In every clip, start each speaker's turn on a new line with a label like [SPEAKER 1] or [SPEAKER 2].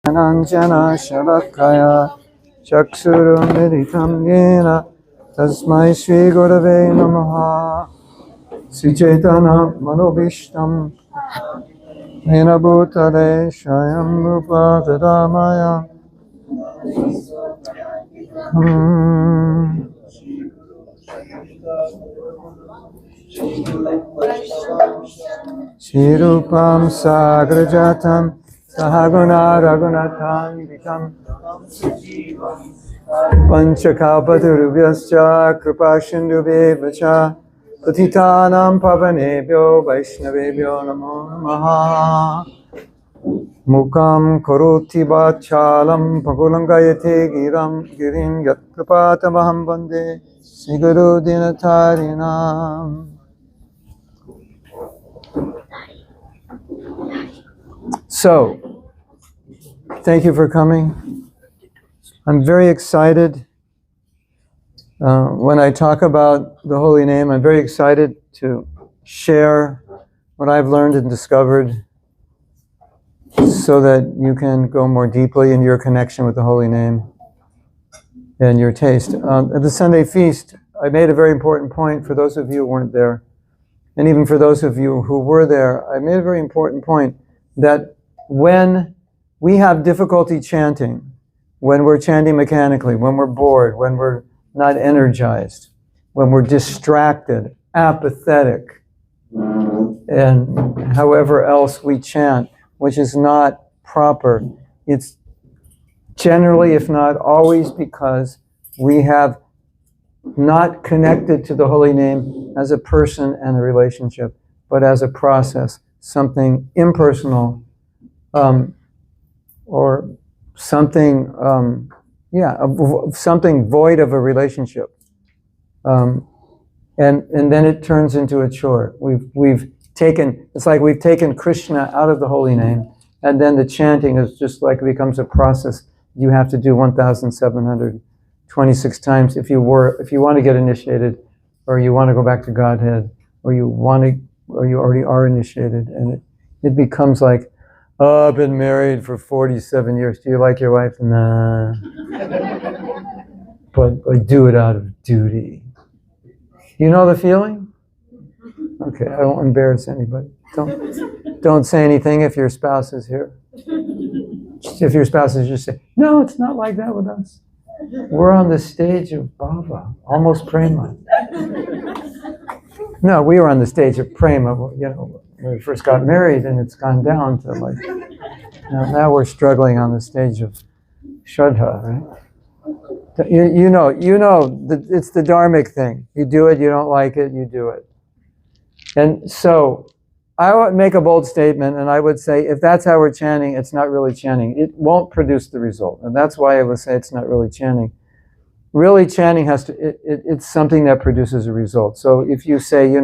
[SPEAKER 1] Ananjana Shalakaya Chaksurumiritam Yena Tasmai Shri Gurave Namaha Sri Chaitanya Manobishtam Nena Bhutale Shayam Rupa Tadamaya Shri Rupam Sagrajatam Sahaguna Raghunathan Vikam Panchakalpatarubhyascha Kripasindhubhe Vacha Patitanam Pavanebhyo Vaishnavebhyo Namo Namaha Mukam Karoti Vachalam Pakulangayate Girim Yat Kripatamaham Vande Siguru Dinatarinam. So, thank you for coming. I'm very excited. When I talk about the holy name, I'm very excited to share what I've learned and discovered so that you can go more deeply into your connection with the holy name and your taste. At the Sunday feast, I made a very important point for those of you who weren't there. And even for those of you who were there, I made a very important point that when we have difficulty chanting, when we're chanting mechanically, when we're bored, when we're not energized, when we're distracted, apathetic, and however else we chant, which is not proper, it's generally, if not always, because we have not connected to the holy name as a person and a relationship, but as a process, something impersonal, or something, something void of a relationship, and then it turns into a chore. It's like we've taken Krishna out of the holy name, and then the chanting is just like it becomes a process you have to do 1,726 times if you want to get initiated, or you want to go back to Godhead, or you already are initiated, and it becomes like, oh, I've been married for 47 years. Do you like your wife? Nah. But I do it out of duty. You know the feeling? Okay, I won't embarrass anybody. Don't say anything if your spouse is here. If your spouse is, just say, no, it's not like that with us. We're on the stage of Bhava, almost Prema. No, we were on the stage of Prema, when we first got married, and it's gone down to like, now we're struggling on the stage of Shraddha, right? You know, it's the dharmic thing. You do it, you don't like it, you do it. And so, I would make a bold statement, and I would say, if that's how we're chanting, it's not really chanting. It won't produce the result. And that's why I would say it's not really chanting. Really chanting it's something that produces a result. So if you say,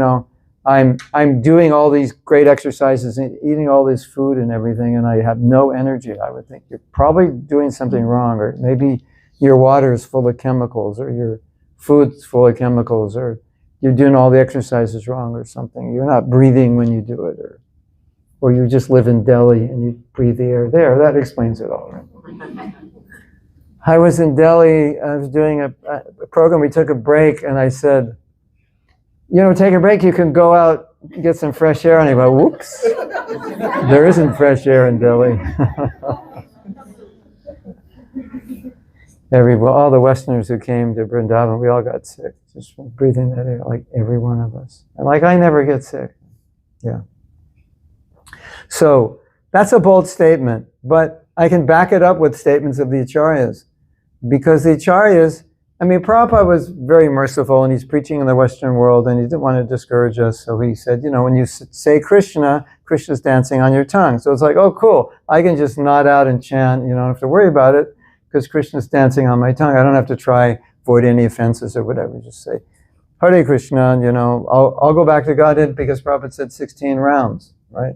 [SPEAKER 1] I'm doing all these great exercises and eating all this food and everything, and I have no energy, I would think you're probably doing something wrong, or maybe your water is full of chemicals, or your food's full of chemicals, or you're doing all the exercises wrong or something. You're not breathing when you do it, or you just live in Delhi and you breathe the air there. That explains it all, right? I was in Delhi, I was doing a program, we took a break, and I said, take a break, you can go out, get some fresh air, and I go, whoops, there isn't fresh air in Delhi. All the Westerners who came to Vrindavan, we all got sick just from breathing that air, like every one of us. And I never get sick. Yeah. So that's a bold statement, but I can back it up with statements of the Acharyas. Because the Acharyas, Prabhupada was very merciful, and he's preaching in the Western world, and he didn't want to discourage us, so he said, when you say Krishna, Krishna's dancing on your tongue. So it's like, oh, cool, I can just nod out and chant, you don't have to worry about it, because Krishna's dancing on my tongue. I don't have to try avoid any offenses or whatever. Just say, Hare Krishna, I'll go back to Godhead because Prabhupada said 16 rounds, right?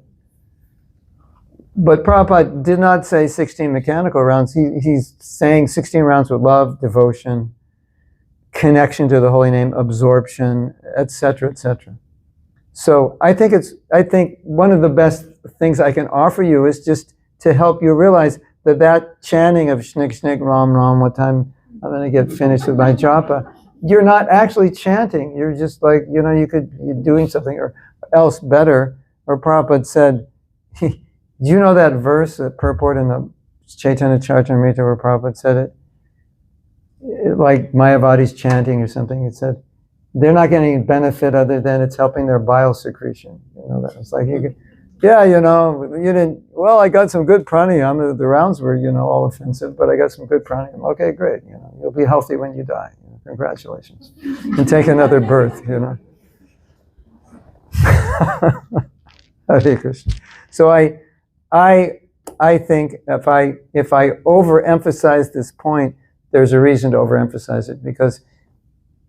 [SPEAKER 1] But Prabhupada did not say 16 mechanical rounds. He's saying 16 rounds with love, devotion, connection to the holy name, absorption, etc., etc. So I think one of the best things I can offer you is just to help you realize that chanting of shnik shnik ram ram, what time I'm going to get finished with my japa, you're not actually chanting. You're just like, you're doing something or else better. Or Prabhupada said, do you know that verse, that purport in the Chaitanya Charitamrita where Prabhupada said it? Like Mayavadi's chanting or something. It said, they're not getting any benefit other than it's helping their bile secretion. That was like, you didn't, well, I got some good pranayama. The rounds were, all offensive, but I got some good pranayama. Okay, great. You'll be healthy when you die. Congratulations. And take another birth, Hare Krishna. So I think if I overemphasize this point, there's a reason to overemphasize it, because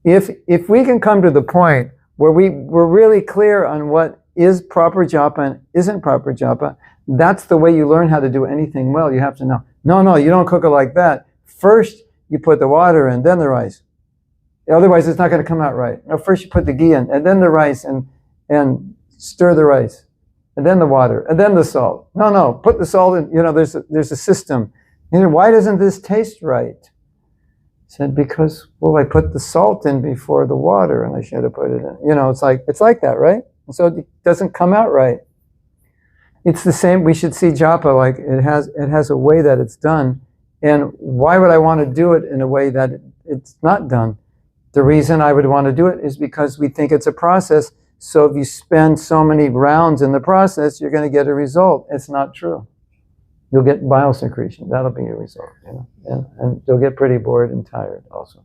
[SPEAKER 1] if we can come to the point where we're really clear on what is proper japa and isn't proper japa, that's the way you learn how to do anything well. You have to know, no, you don't cook it like that. First, you put the water in, then the rice. Otherwise, it's not going to come out right. No, first you put the ghee in, and then the rice, and stir the rice, and then the water, and then the salt. No, put the salt in. There's a system. Why doesn't this taste right? He said, because, well, I put the salt in before the water, and I should have put it in. It's like that, right? And so it doesn't come out right. It's the same. We should see japa like it has a way that it's done, and why would I want to do it in a way that it's not done? The reason I would want to do it is because we think it's a process. So if you spend so many rounds in the process, you're going to get a result. It's not true. You'll get bile secretion. That'll be your result. And you'll get pretty bored and tired also.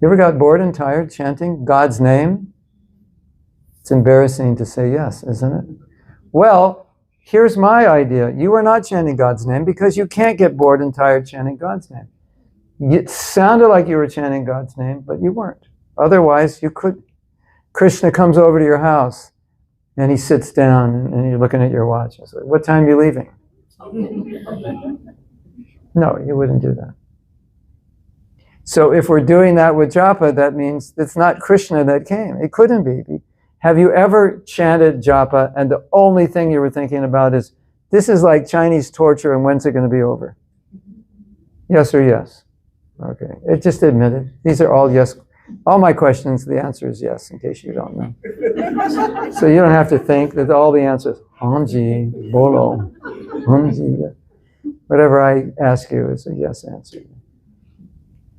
[SPEAKER 1] You ever got bored and tired chanting God's name? It's embarrassing to say yes, isn't it? Well, here's my idea. You are not chanting God's name because you can't get bored and tired chanting God's name. It sounded like you were chanting God's name, but you weren't. Otherwise, you could. Krishna comes over to your house, and he sits down, and you're looking at your watch. And says, what time are you leaving? No, you wouldn't do that. So if we're doing that with japa, that means it's not Krishna that came. It couldn't be. Have you ever chanted japa, and the only thing you were thinking about is, this is like Chinese torture, and when's it going to be over? Yes or yes? Okay, it just admitted. These are all yes. All my questions, the answer is yes, in case you don't know. So you don't have to think that all the answers, Hamji, Bolo, Hamji, whatever I ask you is a yes answer.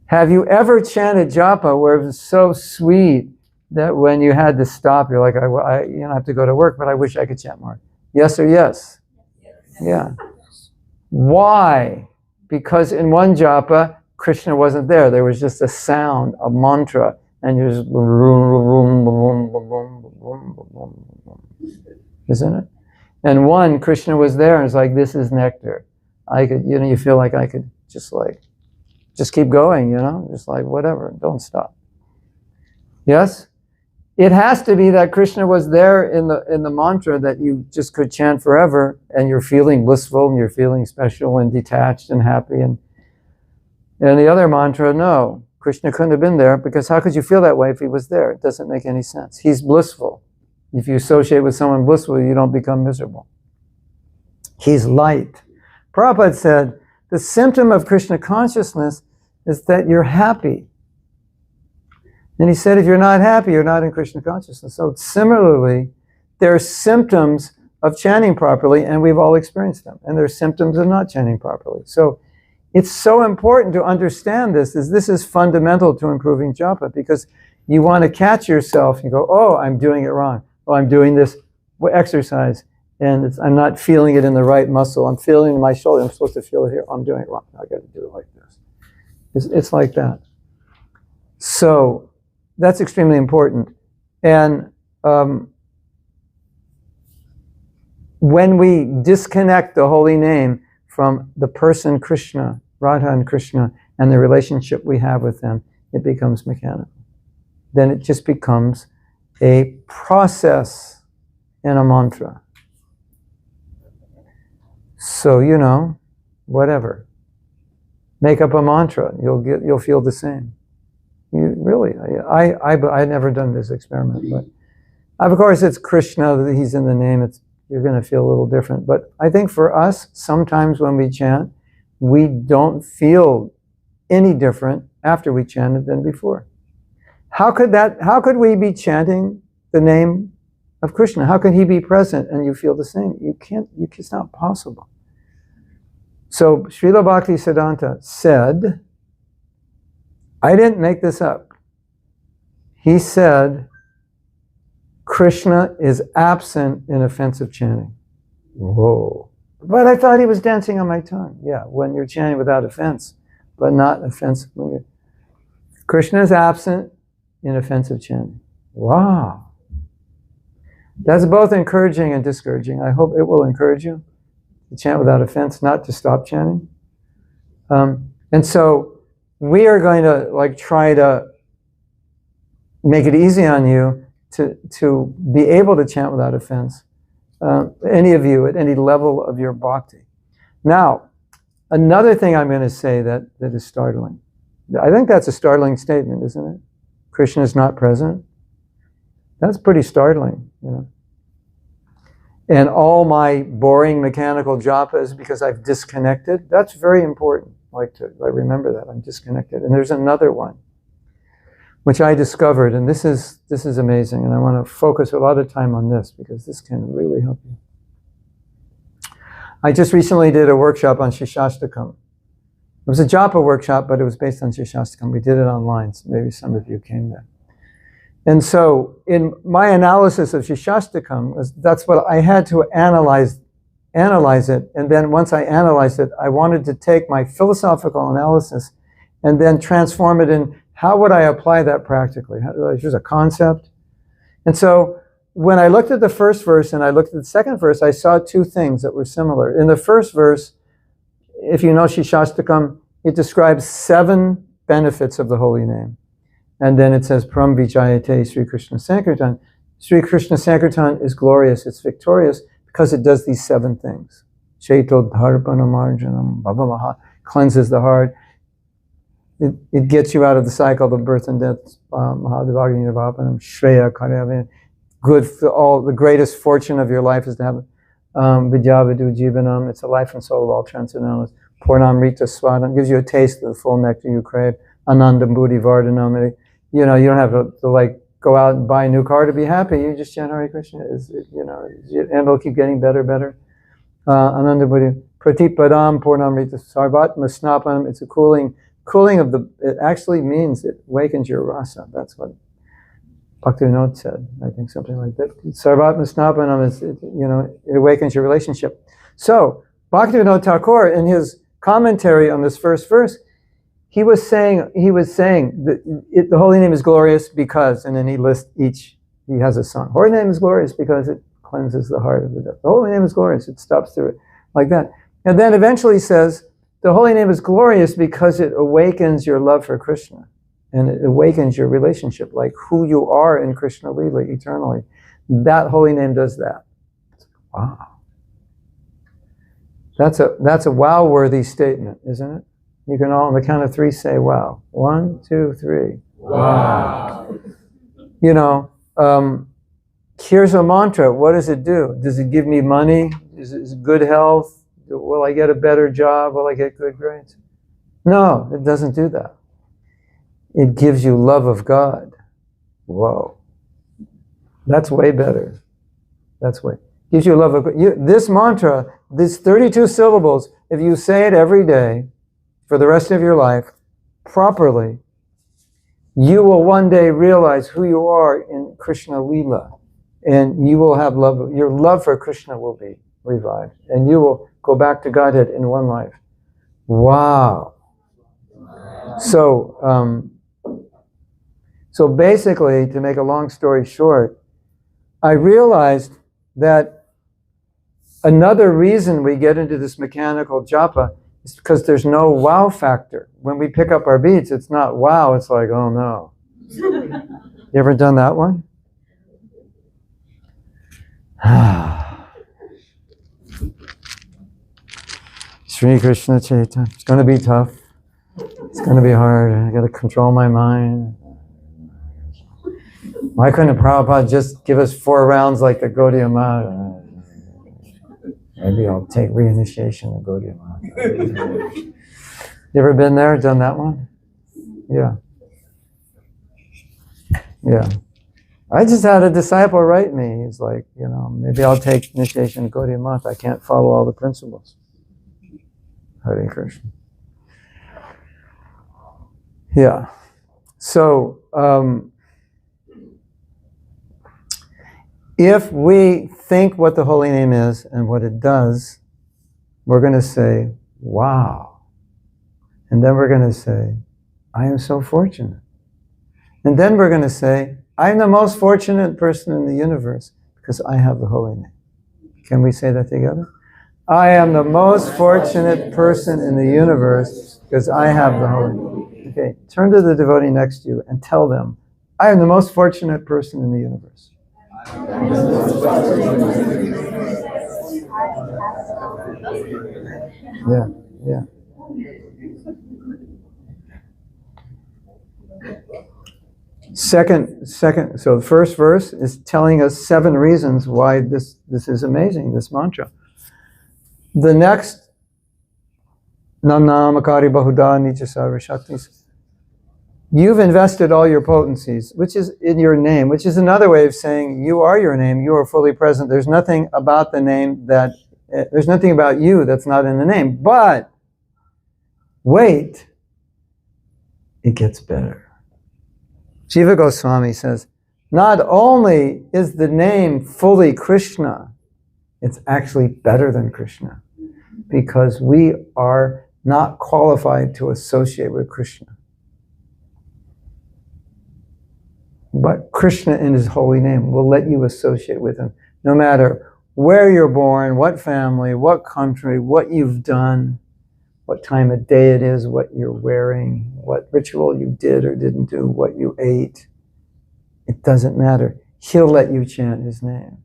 [SPEAKER 1] Have you ever chanted japa where it was so sweet that when you had to stop, you're like, I have to go to work, but I wish I could chant more? Yes or yes? Yeah. Why? Because in one japa, Krishna wasn't there. There was just a sound, a mantra, and you're just, isn't it? And one, Krishna was there, and it's like, this is nectar. I could, you feel like I could just keep going, just like whatever, don't stop. Yes? It has to be that Krishna was there in the mantra that you just could chant forever, and you're feeling blissful, and you're feeling special and detached and happy, and the other mantra, no, Krishna couldn't have been there, because how could you feel that way if he was there? It doesn't make any sense. He's blissful. If you associate with someone blissful, you don't become miserable. He's light. Prabhupada said, the symptom of Krishna consciousness is that you're happy. And he said, if you're not happy, you're not in Krishna consciousness. So similarly, there are symptoms of chanting properly, and we've all experienced them. And there are symptoms of not chanting properly. So it's so important to understand this is fundamental to improving japa, because you want to catch yourself. You go, oh, I'm doing it wrong. Oh, I'm doing this exercise, and I'm not feeling it in the right muscle. I'm feeling it in my shoulder. I'm supposed to feel it here. Oh, I'm doing it wrong. I got to do it like this. It's like that. So that's extremely important. And when we disconnect the holy name from the person Krishna, Radha and Krishna, and the relationship we have with them, it becomes mechanical. Then it just becomes a process and a mantra. So, whatever. Make up a mantra, you'll feel the same. I've never done this experiment, but of course it's Krishna, he's in the name, you're going to feel a little different. But I think for us, sometimes when we chant, we don't feel any different after we chanted than before. How could we be chanting the name of Krishna? How could he be present and you feel the same? It's not possible. So Srila Bhaktisiddhanta said, I didn't make this up. He said, Krishna is absent in offensive chanting. Whoa. But I thought he was dancing on my tongue. Yeah, when you're chanting without offense, but not offensive. Krishna is absent in offensive chanting. Wow. That's both encouraging and discouraging. I hope it will encourage you to chant without offense, not to stop chanting. And so we are going to try to make it easy on you to be able to chant without offense. Any of you at any level of your bhakti. Now, another thing I'm going to say that is startling. I think that's a startling statement, isn't it? Krishna is not present. That's pretty startling, you know. And all my boring mechanical japa is because I've disconnected. That's very important. I remember that I'm disconnected. And there's another one, which I discovered, and this is amazing, and I want to focus a lot of time on this because this can really help you. I just recently did a workshop on Shishastakam. It was a japa workshop, but it was based on Shishastakam. We did it online, so maybe some of you came there. And so in my analysis of Shishastakam, that's what I had to analyze it, and then once I analyzed it, I wanted to take my philosophical analysis and then transform it in how would I apply that practically? Here's a concept. And so when I looked at the first verse and I looked at the second verse, I saw two things that were similar. In the first verse, if you know Shishastakam, it describes 7 benefits of the holy name. And then it says, Pram Vijayate Sri Krishna Sankirtan. Sri Krishna Sankirtan is glorious, it's victorious, because it does these 7 things. Cheto Dharpanamarjanam Bhavamaha, cleanses the heart. It gets you out of the cycle of birth and death. Mahadevagni Navapanam, Shreya Karyavana. Good for all, the greatest fortune of your life is to have Vidyavadu Jivanam. It's the life and soul of all transcendentalists. Purnamrita Swadam, gives you a taste of the full nectar you crave. Anandam Buddhi Vardhanam. You know, you don't have to go out and buy a new car to be happy. You just chant Hare Krishna. And it'll keep getting better. Ananda Buddhi Pratipadam Purnamrita Sarvatma Snapanam. It's a cooling of it actually means it awakens your rasa. That's what Bhaktivinoda said. I think something like that. Sarvatma Snapanam is, it awakens your relationship. So Bhaktivinoda Thakur, in his commentary on this first verse, he was saying that the holy name is glorious because, and then he lists he has a song. Holy name is glorious because it cleanses the heart of the death. The holy name is glorious, it stops through it, like that. And then eventually says, the holy name is glorious because it awakens your love for Krishna. And it awakens your relationship, like who you are in Krishna Lila eternally. That holy name does that. Wow. That's a wow-worthy statement, isn't it? You can all, on the count of 3, say wow. 1, 2, 3.
[SPEAKER 2] Wow.
[SPEAKER 1] Here's a mantra. What does it do? Does it give me money? Is it good health? Will I get a better job? Will I get good grades? No, it doesn't do that. It gives you love of God. Whoa. That's way better. Gives you love of God. This mantra, these 32 syllables, if you say it every day for the rest of your life properly, you will one day realize who you are in Krishna Lila. And you will have love. Your love for Krishna will be revived. And you will go back to Godhead in one life. Wow. So basically, to make a long story short, I realized that another reason we get into this mechanical japa is because there's no wow factor. When we pick up our beats, it's not wow, it's like, oh no. You ever done that one? Sri Krishna Chaitanya. It's going to be tough. It's going to be hard. I got to control my mind. Why couldn't Prabhupada just give us 4 rounds like the Gaudiya Math? Maybe I'll take reinitiation and go to Mahatma. You ever been there, done that one? Yeah. Yeah. I just had a disciple write me. He's like, maybe I'll take initiation and go to Mahatma. I can't follow all the principles. Hare Krishna. Yeah. So, if we think what the holy name is and what it does, we're going to say, wow. And then we're going to say, I am so fortunate. And then we're going to say, I'm the most fortunate person in the universe because I have the holy name. Can we say that together? I am the most fortunate person in the universe because I have the holy name. Okay, turn to the devotee next to you and tell them, I am the most fortunate person in the universe. Yeah, yeah. Second, so the first verse is telling us 7 reasons why this is amazing, this mantra. The next, Nanamakari Bahuda Nijasara Shaktis. You've invested all your potencies, which is in your name, which is another way of saying you are your name, you are fully present. There's nothing about the name there's nothing about you that's not in the name. But, wait, it gets better. Jiva Goswami says, not only is the name fully Krishna, it's actually better than Krishna, because we are not qualified to associate with Krishna. But Krishna in his holy name will let you associate with him, no matter where you're born, what family, what country, what you've done, what time of day it is, what you're wearing, what ritual you did or didn't do, what you ate. It doesn't matter. He'll let you chant his name.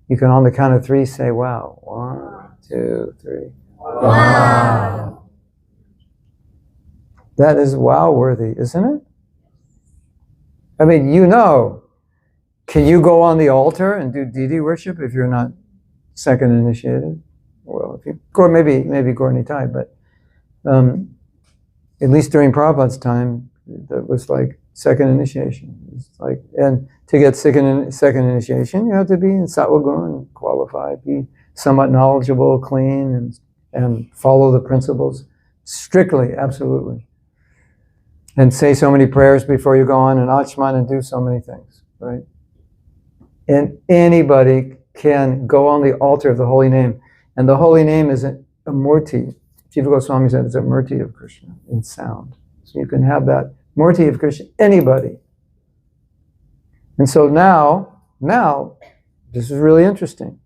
[SPEAKER 1] You can on the count of 3 say, wow. 1, 2, 3. Wow. That is wow-worthy, isn't it? I mean, can you go on the altar and do deity worship if you're not second initiated? Well, if you, or maybe Gaur Nitai, but at least during Prabhupada's time, that was like second initiation. It's like, and to get second initiation, you have to be in Sattva Gun, qualified, be somewhat knowledgeable, clean, and follow the principles strictly, absolutely. And say so many prayers before you go on an Achman and do so many things, right? And anybody can go on the altar of the holy name. And the holy name is a murti. Jiva Goswami said it's a murti of Krishna in sound. So you can have that murti of Krishna, anybody. And so now, this is really interesting.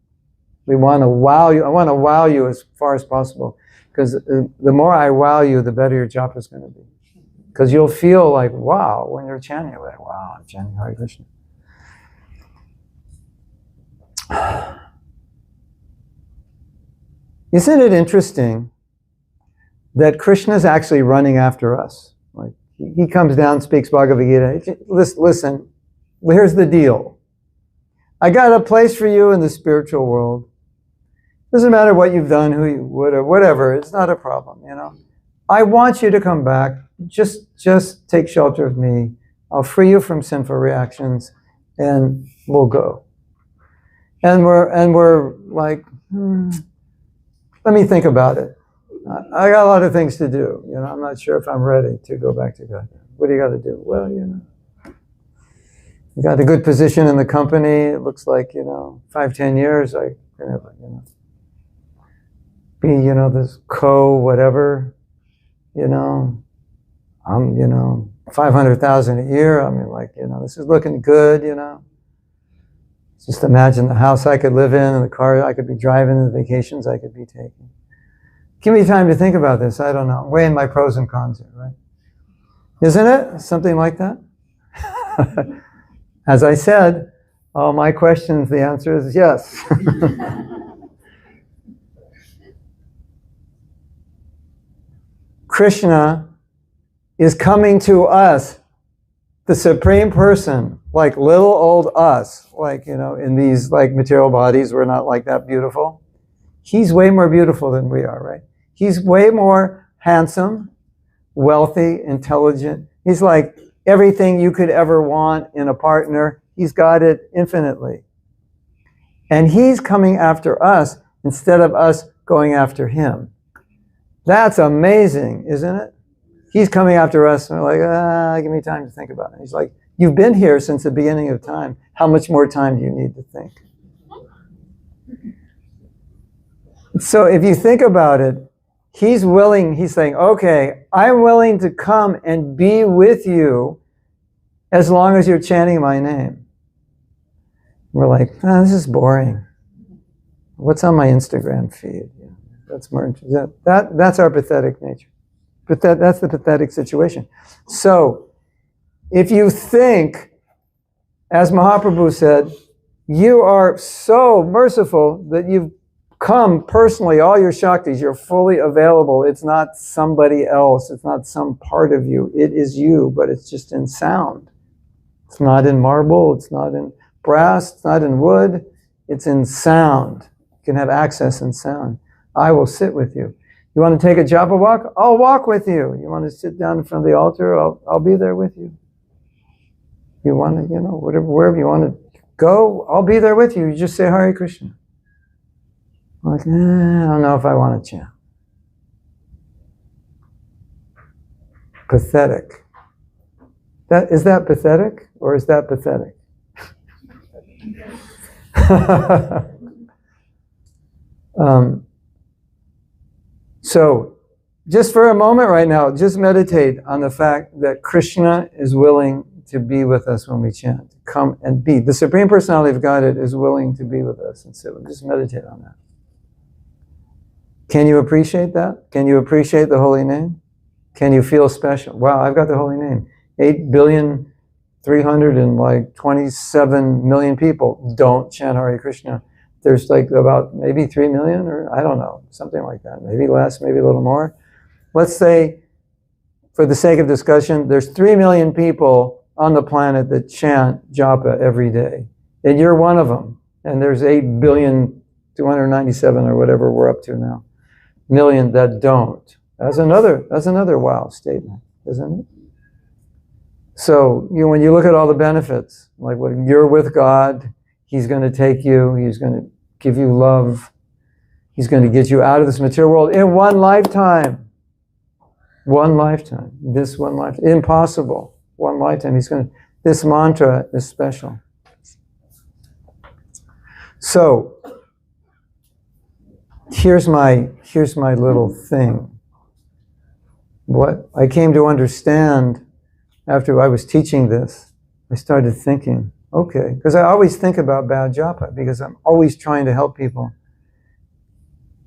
[SPEAKER 1] We want to wow you. I want to wow you as far as possible. Because the more I wow you, the better your japa is going to be. Because you'll feel like, wow, when you're chanting, you're like, wow, I'm chanting Hare Krishna. Isn't it interesting that Krishna is actually running after us? Like he comes down, speaks Bhagavad Gita. Listen, here's the deal. I got a place for you in the spiritual world. Doesn't matter what you've done, who you would, or whatever. It's not a problem, I want you to come back. Just take shelter of me. I'll free you from sinful reactions, and we'll go. And we're like, let me think about it. I got a lot of things to do. I'm not sure if I'm ready to go back to God. What do you got to do? Well, you got a good position in the company. It looks like 5-10 years. I can be this co-whatever. I'm, 500,000 a year. I mean, this is looking good, Just imagine the house I could live in and the car I could be driving and the vacations I could be taking. Give me time to think about this. I don't know. Weighing my pros and cons here, right? Isn't it? Something like that? As I said, all my questions, the answer is yes. Krishna is coming to us, the Supreme Person, like little old us, in these material bodies, we're not like that beautiful. He's way more beautiful than we are, right? He's way more handsome, wealthy, intelligent. He's like everything you could ever want in a partner. He's got it infinitely. And he's coming after us instead of us going after him. That's amazing, isn't it? He's coming after us, and we're like, give me time to think about it. He's like, you've been here since the beginning of time. How much more time do you need to think? So if you think about it, he's willing, he's saying, okay, I'm willing to come and be with you as long as you're chanting my name. We're like, this is boring. What's on my Instagram feed? Yeah, that's more interesting. That's our pathetic nature. But that's the pathetic situation. So, if you think, as Mahaprabhu said, you are so merciful that you've come personally, all your Shaktis, you're fully available. It's not somebody else. It's not some part of you. It is you, but it's just in sound. It's not in marble. It's not in brass. It's not in wood. It's in sound. You can have access in sound. I will sit with you. You want to take a japa walk? I'll walk with you. You want to sit down in front of the altar? I'll be there with you. You want to, wherever you want to go, I'll be there with you. You just say Hare Krishna. I'm like, I don't know if I want to chant. Pathetic. Is that pathetic or is that pathetic? So, just for a moment right now, just meditate on the fact that Krishna is willing to be with us when we chant. Come and be. The Supreme Personality of Godhead is willing to be with us. And so just meditate on that. Can you appreciate that? Can you appreciate the holy name? Can you feel special? Wow, I've got the holy name. 8,327,000,000 people don't chant Hare Krishna. There's like about maybe 3 million, or I don't know, something like that. Maybe less, maybe a little more. Let's say, for the sake of discussion, there's 3 million people on the planet that chant japa every day. And you're one of them. And there's 8,297,000,000 or whatever we're up to now, million that don't. That's another wow statement, isn't it? So, when you look at all the benefits, like when you're with God, He's going to take you, He's going to give you love, He's going to get you out of this material world in one lifetime. One lifetime. This one lifetime. Impossible. One lifetime. This mantra is special. So, here's my little thing. What I came to understand after I was teaching this, I started thinking, okay, because I always think about bad japa, because I'm always trying to help people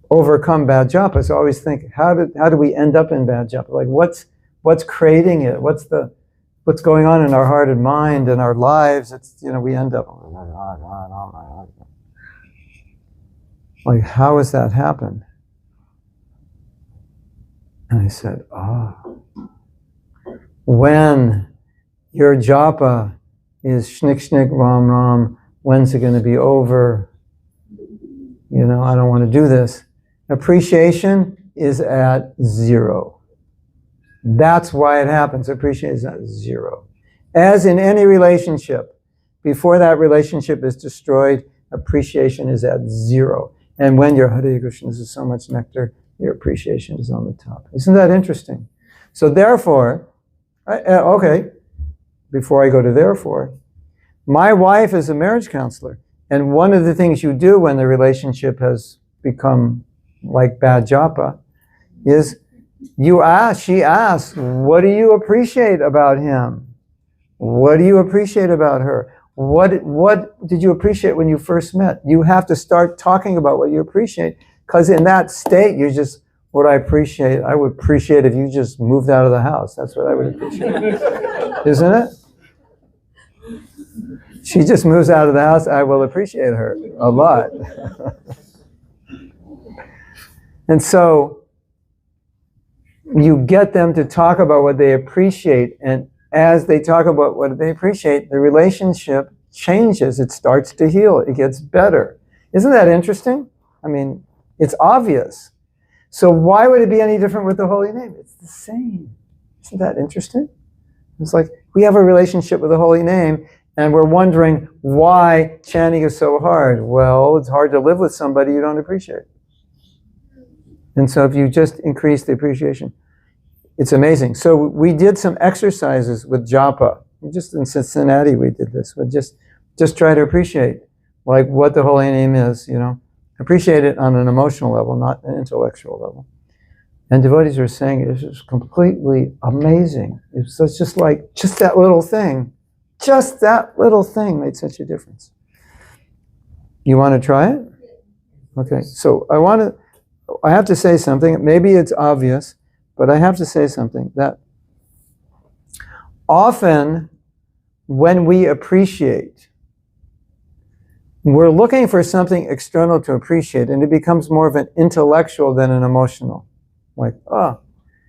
[SPEAKER 1] overcome bad japa. So I always think, how do we end up in bad japa? Like what's creating it? What's going on in our heart and mind and our lives? It's we end up like, how has that happened? And I said, when your japa is shnik shnik ram ram, when's it going to be over? I don't want to do this. Appreciation is at 0. That's why it happens. Appreciation is at 0. As in any relationship, before that relationship is destroyed, appreciation is at 0. And when your Hare Krishna is so much nectar, your appreciation is on the top. Isn't that interesting? So therefore, okay, before I go to therefore, my wife is a marriage counselor. And one of the things you do when the relationship has become like bad japa is she asks, what do you appreciate about him? What do you appreciate about her? What did you appreciate when you first met? You have to start talking about what you appreciate, because in that state, what I would appreciate if you just moved out of the house. That's what I would appreciate. Isn't it? She just moves out of the house, I will appreciate her a lot. And so you get them to talk about what they appreciate, and as they talk about what they appreciate, the relationship changes. It starts to heal. It gets better. Isn't that interesting? I mean, It's obvious. So why would it be any different with the holy name? It's the same. Isn't that interesting? It's like we have a relationship with the holy name, and we're wondering why chanting is so hard. Well, it's hard to live with somebody you don't appreciate. And so if you just increase the appreciation, it's amazing. So we did some exercises with Japa. Just in Cincinnati we did this. We just try to appreciate like what the holy name is, Appreciate it on an emotional level, not an intellectual level. And devotees were saying it was completely amazing. It was just that little thing. Just that little thing made such a difference. You want to try it? Okay, so I have to say something. Maybe it's obvious, but I have to say something that often when we appreciate, we're looking for something external to appreciate, and it becomes more of an intellectual than an emotional. Like,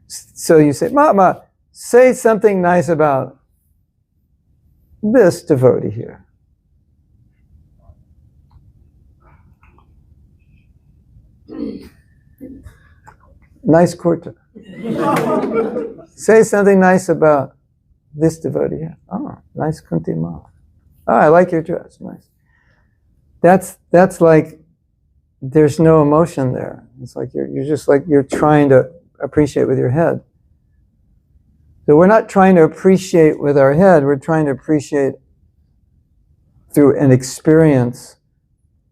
[SPEAKER 1] so you say, Mama, say something nice about this devotee here. Nice kurta. Say something nice about this devotee here. Oh, nice kunti ma. Oh, I like your dress. Nice. That's like there's no emotion there. It's like you're just like you're trying to appreciate with your head. So we're not trying to appreciate with our head. We're trying to appreciate through an experience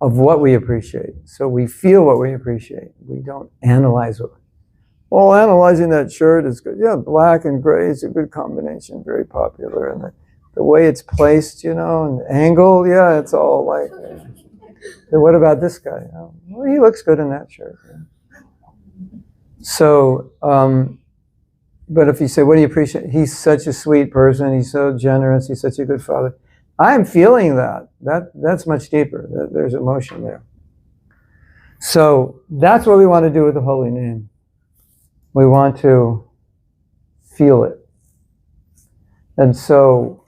[SPEAKER 1] of what we appreciate. So we feel what we appreciate. We don't analyze it. Well, analyzing that shirt is good. Yeah, black and gray is a good combination, very popular. And the way it's placed, and the angle, yeah, it's all like, what about this guy? Oh, well, he looks good in that shirt. Yeah. So, but if you say, what do you appreciate? He's such a sweet person. He's so generous. He's such a good father. I'm feeling that. That's much deeper. There's emotion there. So that's what we want to do with the holy name. We want to feel it. And so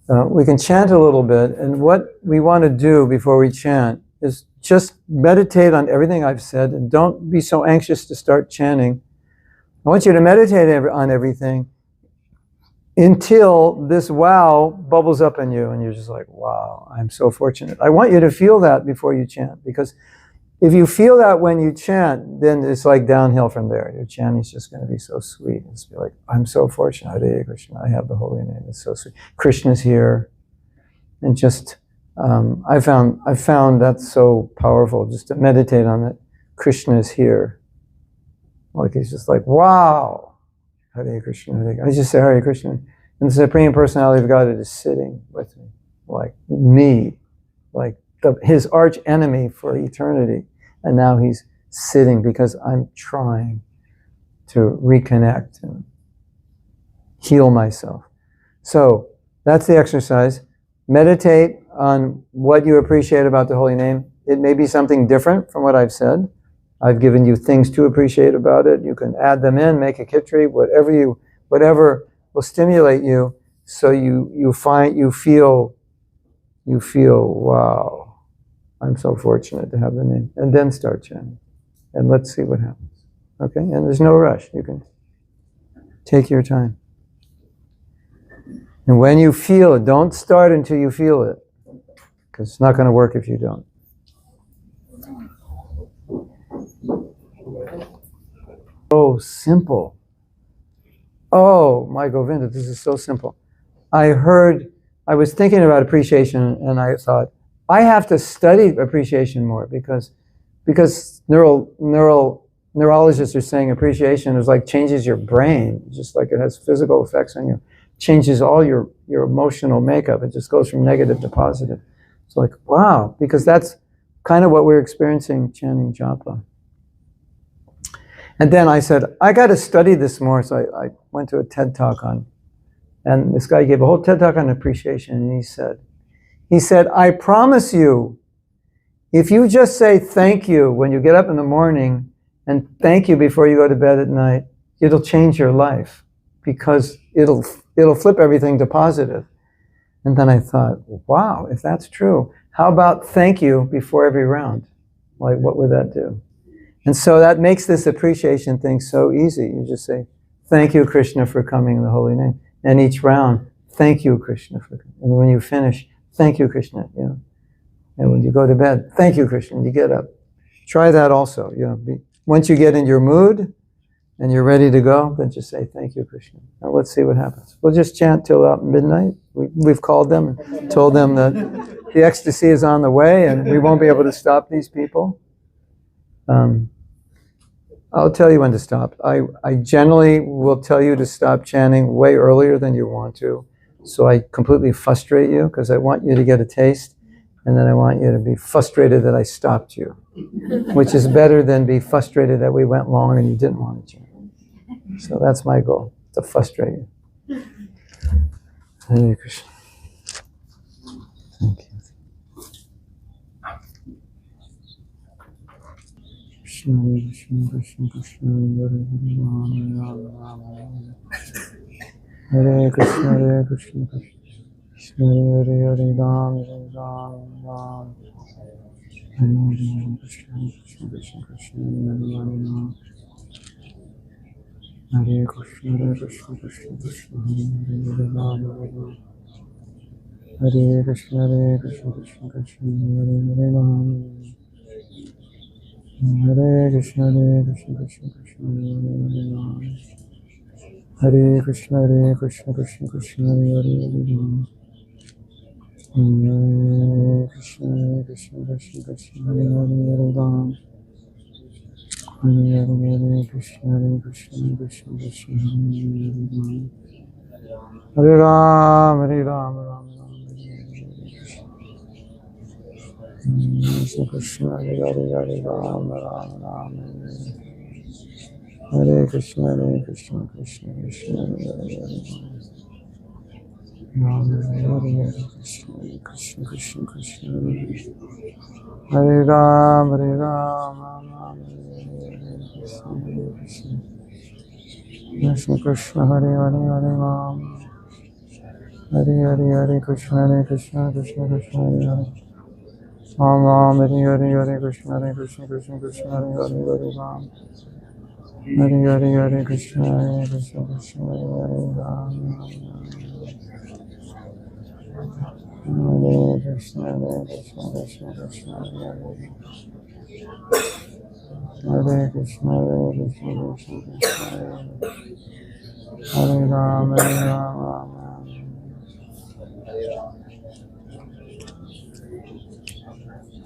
[SPEAKER 1] we can chant a little bit, and what we want to do before we chant is just meditate on everything I've said, and don't be so anxious to start chanting. I want you to meditate on everything until this wow bubbles up in you, and you're just like, wow, I'm so fortunate. I want you to feel that before you chant, because if you feel that when you chant, then it's like downhill from there. Your chanting is just going to be so sweet. It's be like, I'm so fortunate. Hare Krishna, I have the holy name. It's so sweet. Krishna's here. And just, I found that's so powerful, just to meditate on it. Krishna is here. Like, it's just like, wow. Hare Krishna, Hare Krishna. I just say Hare Krishna. And the Supreme Personality of Godhead is sitting with me. Like me. Like his arch enemy for eternity. And now he's sitting because I'm trying to reconnect and heal myself. So that's the exercise. Meditate on what you appreciate about the holy name. It may be something different from what I've said. I've given you things to appreciate about it. You can add them in, make a kitri, whatever will stimulate you, so you feel, wow, I'm so fortunate to have the name. And then start chanting. And let's see what happens. Okay? And there's no rush. You can take your time. And when you feel it, don't start until you feel it, because it's not going to work if you don't. Oh, simple. Oh, my Govinda, this is so simple. I was thinking about appreciation, and I thought, I have to study appreciation more, because neurologists are saying appreciation is like changes your brain, just like it has physical effects on you. Changes all your emotional makeup. It just goes from negative to positive. It's like, wow, because that's kind of what we're experiencing chanting Japa. And then I said, I got to study this more. So I went to a TED Talk and this guy gave a whole TED Talk on appreciation. And he said, I promise you, if you just say thank you when you get up in the morning and thank you before you go to bed at night, it'll change your life, because it'll flip everything to positive. And then I thought, wow, if that's true, how about thank you before every round? Like, what would that do? And so that makes this appreciation thing so easy. You just say, thank you, Krishna, for coming in the holy name. And each round, thank you, Krishna, for coming. And when you finish, thank you, Krishna. You know. And when you go to bed, thank you, Krishna. You get up. Try that also. You know, once you get in your mood and you're ready to go, then just say, thank you, Krishna. Now let's see what happens. We'll just chant till about midnight. We've called them and told them that the ecstasy is on the way and we won't be able to stop these people. I'll tell you when to stop. I generally will tell you to stop chanting way earlier than you want to. So I completely frustrate you because I want you to get a taste and then I want you to be frustrated that I stopped you, which is better than be frustrated that we went long and you didn't want to chant. So that's my goal, to frustrate you. Hare Krishna. Thank you. Krishna, Krishna, Krishna, Hare Krishna, Hare Krishna, Krishna, Hare Hare, Ram, Ram, Ram. Hare Krishna, Krishna, Krishna, Krishna, Hare Ram. Hare Krishna, Hare Krishna, Krishna, Krishna, Hare Ram. Hare Krishna, Hare Krishna, Krishna, Krishna, Hare Ram. Hare Krishna, Hare Krishna, Krishna, Krishna, Hare Ram. Hare Krishna, Hare Krishna, Krishna, Krishna, Hare Ram. Hare Krishna, Hare Krishna, Krishna, Krishna, Hare Ram. Hare Krishna, Hare Krishna, Krishna, Krishna, Hare Ram. Hare Ram, Ram, Krishna Krishna, Hare Hare, Ram, Ram, Ram, Hare Krishna, Krishna, Krishna, Hare Hare, Ram, Hare Krishna, Krishna, Krishna, Krishna, Hare Ram, Hare Ram, Ram, Ram, Hare Krishna, Krishna, Krishna, Hare Hare, Hare Ram, Hare Hare, Krishna, Krishna, Krishna, Krishna, Hare Hare. Ram Ram, Hare Hare, Hare Krishna, Krishna, Krishna, Hare Hare, Hare Ram. Hare Hare, Krishna, Krishna, Krishna, Hare Ram. Hare Krishna, Krishna, Krishna, Krishna, Hare Hare Krishna, Krishna, Krishna, Hare Ram, Hare Ram, Ram.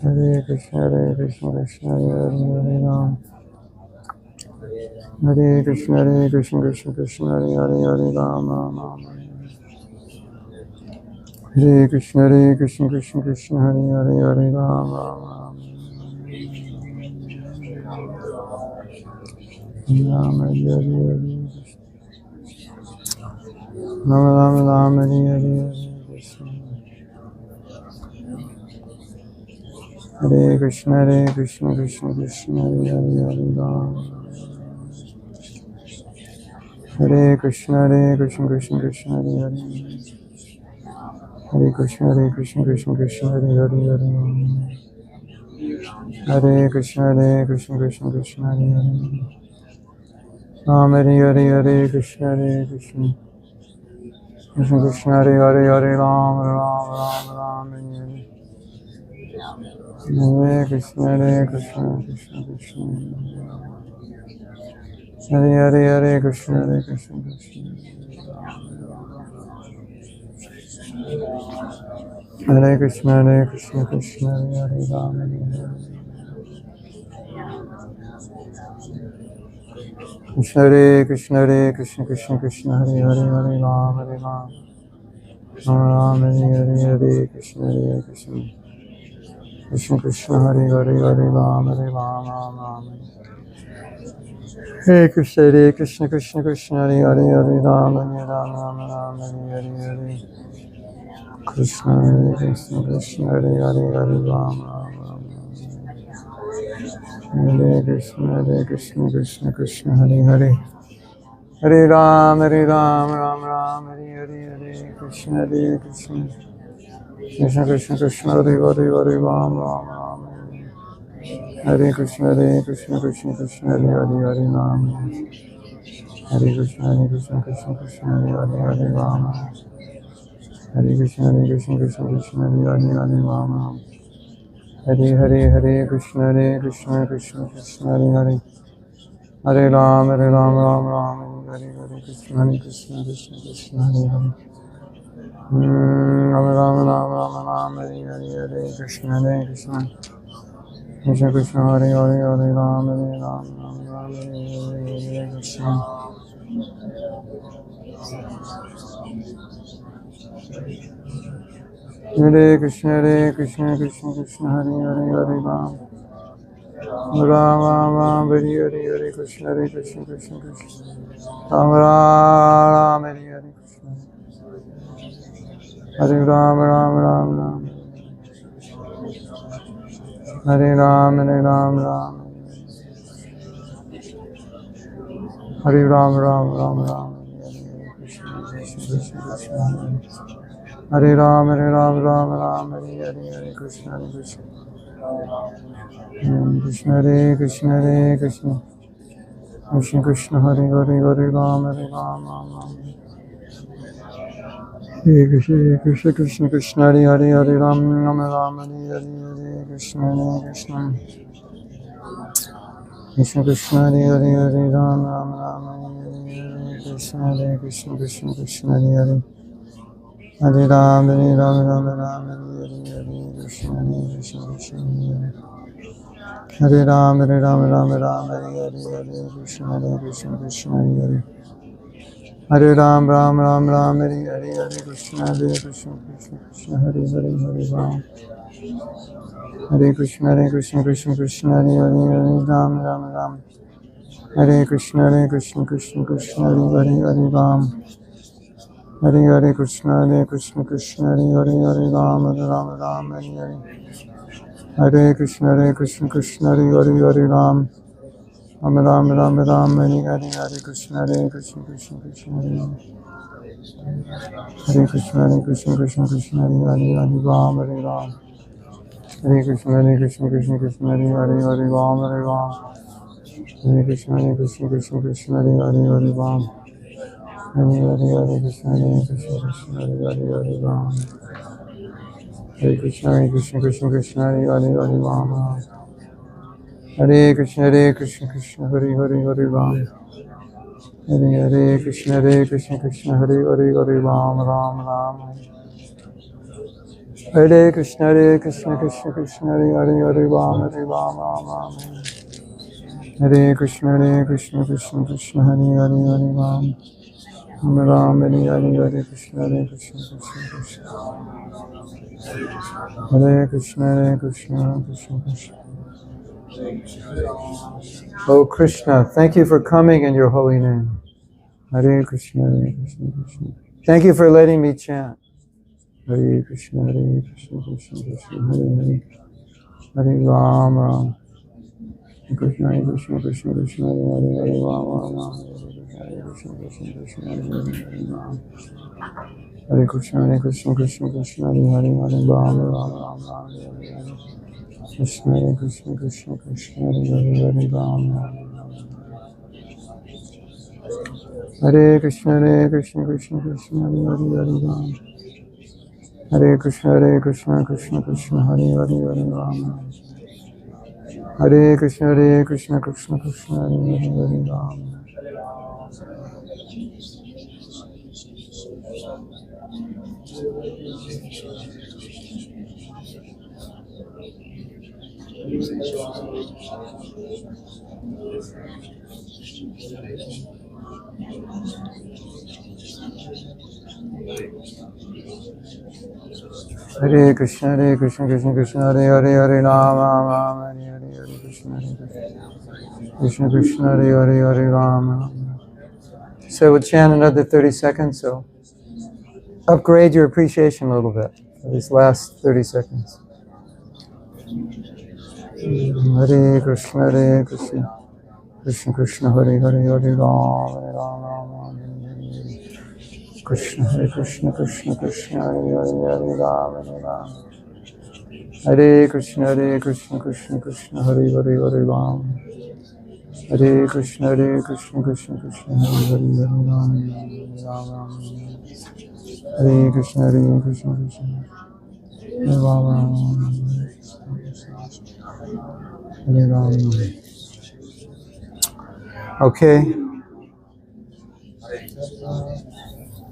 [SPEAKER 1] Hare Krishna, Krishna, Hare Ram. Hare Krishna, Krishna, Krishna, Hare Ram, Ram. Hare Krishna, Krishna, Hare Ram, Ram. Ram, Hare Ram, Ram, Hare Hare Krishna, Krishna, Krishna, Hare Ram. Hare Krishna, Krishna, Krishna, Hare Hare Krishna, Krishna, Hare Hare. Hare Krishna, Krishna, Krishna, Hare Ram, Hare Krishna, Krishna, Krishna, Hare Ram, Ram, Hare Krishna, Krishna, Krishna, Hare Krishna, Krishna, Hare Krishna, Krishna, Hare Ram, Hare Krishna, Krishna, Krishna, Hare Ram, Ram, Hare Krishna, Krishna, Krishna, Hare Ram, Ram. Hare Krishna, Krishna, Hare Ram, Ram, Hare Krishna, Krishna, Hare Ram, Hare Krishna, Krishna, Hare Hare Ram, Ram, Hare Krishna, Krishna, Krishna, Hare Ram, Ram. Hare Krishna, Krishna Krishna, Hare Hare Rama. Hare Krishna, Krishna Krishna, Hare Hare Rama. Hare Krishna, Krishna Hare Hare Rama. Hare Krishna, Krishna Krishna, Hare Hare. Hare Ram, Ram Ram, Hare Hare Krishna, Krishna, Hare Hare. Ram, Hare Krishna, Krishna Krishna, Hare Ram, Hare Krishna. Hare Krishna, Krishna, Hare Ram. Ram, Hare Krishna, Krishna. Ram, Hare Krishna. Hare Ram. Hare Ram, Ram. Hare Ram, Ram. Krishna. Hare Ram, Ram. Hare Krishna, Krishna. Hare Krishna, Krishna, Hare Ram, Ram. Hare Krishna, Hare Ram, Hare Krishna. Krishna, Hare Ram, Hare Krishna, Krishna, Hare Ram, Hare Krishna, Hare Ram, Hare Krishna, Hare Hare Ram, Hare Krishna, Krishna, Hare Ram. Hare Krishna, Krishna, Hare Ram. Hare Krishna, Krishna, Hare Ram. Hare Krishna, Krishna, Hare Ram, Ram, Hare Krishna, Krishna, Hare Ram. Ram, Hare Krishna, Krishna, Hare Krishna, Krishna, Hare Ram, Hare Ram. Hare Krishna, Krishna, Hare Ram, Hare Ram. Hare Krishna, Krishna, Hare Ram. Hare Krishna, Hare Ram. Hare Krishna, Krishna, Hare Ram. Hare Krishna, Hare Ram. Hare Krishna, Krishna, Hare Ram, Ram. Hare Krishna, Krishna, Hare Ram, Ram. Hare Krishna, Krishna, Hare Ram. Ram, Hare Krishna, Hare Krishna, Krishna. Oh Krishna, thank you for coming in your holy name. Hare Krishna, Krishna. Thank you for letting me chant. Hare Krishna, Krishna, Hare Ram. Krishna, Krishna, Hare Ram. Hare Krishna, Hare Ram. Hare Krishna, Krishna, Hare Ram. Krishna, Krishna, Hare Ram. Hare Krishna, Krishna, Hare Ram. Hare Krishna, Krishna, Hare Ram. Hare Krishna, Krishna, Hare Ram. Hare Krishna, Krishna, Hare Ram, Hare Krishna, Krishna, Hare Ram. So we'll chant another 30 seconds, so upgrade your appreciation a little bit for these last 30 seconds. Hare Krishna, Krishna, Hare Ram, Krishna, Krishna, Hare Ram, Hare Ram. Hare Krishna, Krishna Krishna, Hare Hare, Hare Ram. Hare Krishna, Krishna Krishna, Hare Hare, Hare Ram, Ram Ram. Hare Krishna, Krishna, Hare Ram, Hare Ram. Okay.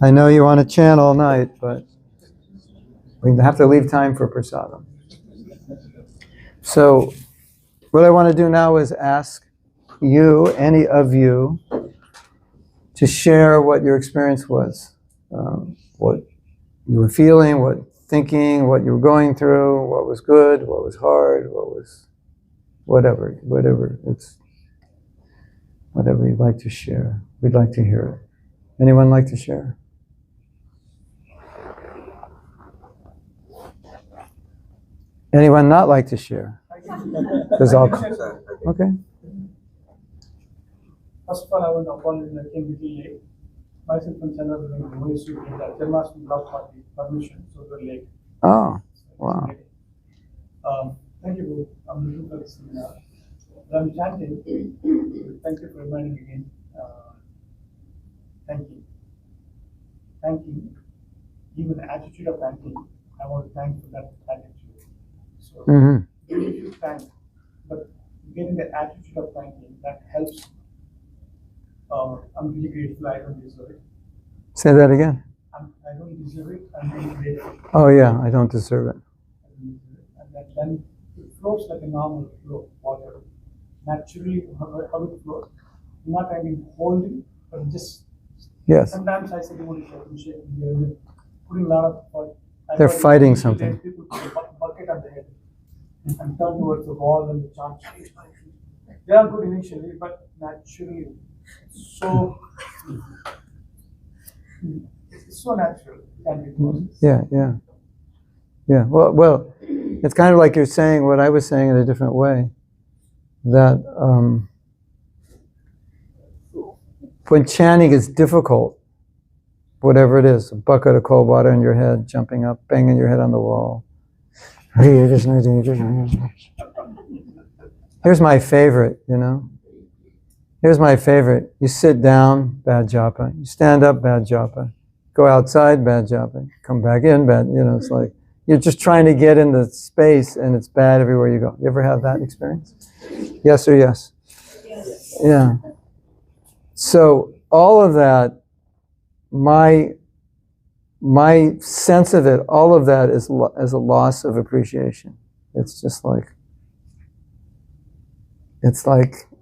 [SPEAKER 1] I know you want to chant all night, but we have to leave time for prasadam. So, what I want to do now is ask you, any of you, to share what your experience was, what you were feeling, what thinking, what you were going through, what was good, what was hard, what was whatever you'd like to share. We'd like to hear it. Anyone like to share? Anyone not like to share? Because I'll. Okay.
[SPEAKER 2] First of all, I want to apologize. I came a little late. Myself and Chandra were going to the Janmashtami block party permission, so we were late.
[SPEAKER 1] Oh, wow.
[SPEAKER 2] Thank you. I'm looking for this seminar. I'm chanting. Thank you for reminding me again. Thanking. Even the attitude of thanking, I want to thank for that attitude. So, even if you thank, but getting the attitude of thanking, that helps. I'm really grateful. I don't deserve it.
[SPEAKER 1] Say that again.
[SPEAKER 2] I don't deserve it. I'm really grateful.
[SPEAKER 1] Oh yeah, I don't deserve it.
[SPEAKER 2] And then it flows like a normal flow of water. Naturally, how it flows. I'm not trying to hold it, but just.
[SPEAKER 1] Yes.
[SPEAKER 2] Sometimes I say, they're putting a lot of.
[SPEAKER 1] They're fighting something.
[SPEAKER 2] People put a bucket on the head and turn towards the wall and the chant. They are good initially, but naturally, it's so natural.
[SPEAKER 1] Yeah. Well, it's kind of like you're saying what I was saying in a different way. That when chanting is difficult, whatever it is, a bucket of cold water in your head, jumping up, banging your head on the wall. Here's my favorite, Here's my favorite. You sit down, bad japa. You stand up, bad japa. Go outside, bad japa. Come back in, bad, it's like, you're just trying to get in the space and it's bad everywhere you go. You ever have that experience? Yes or yes? Yes. Yeah. So all of that, my sense of it, all of that is a loss of appreciation. It's just like,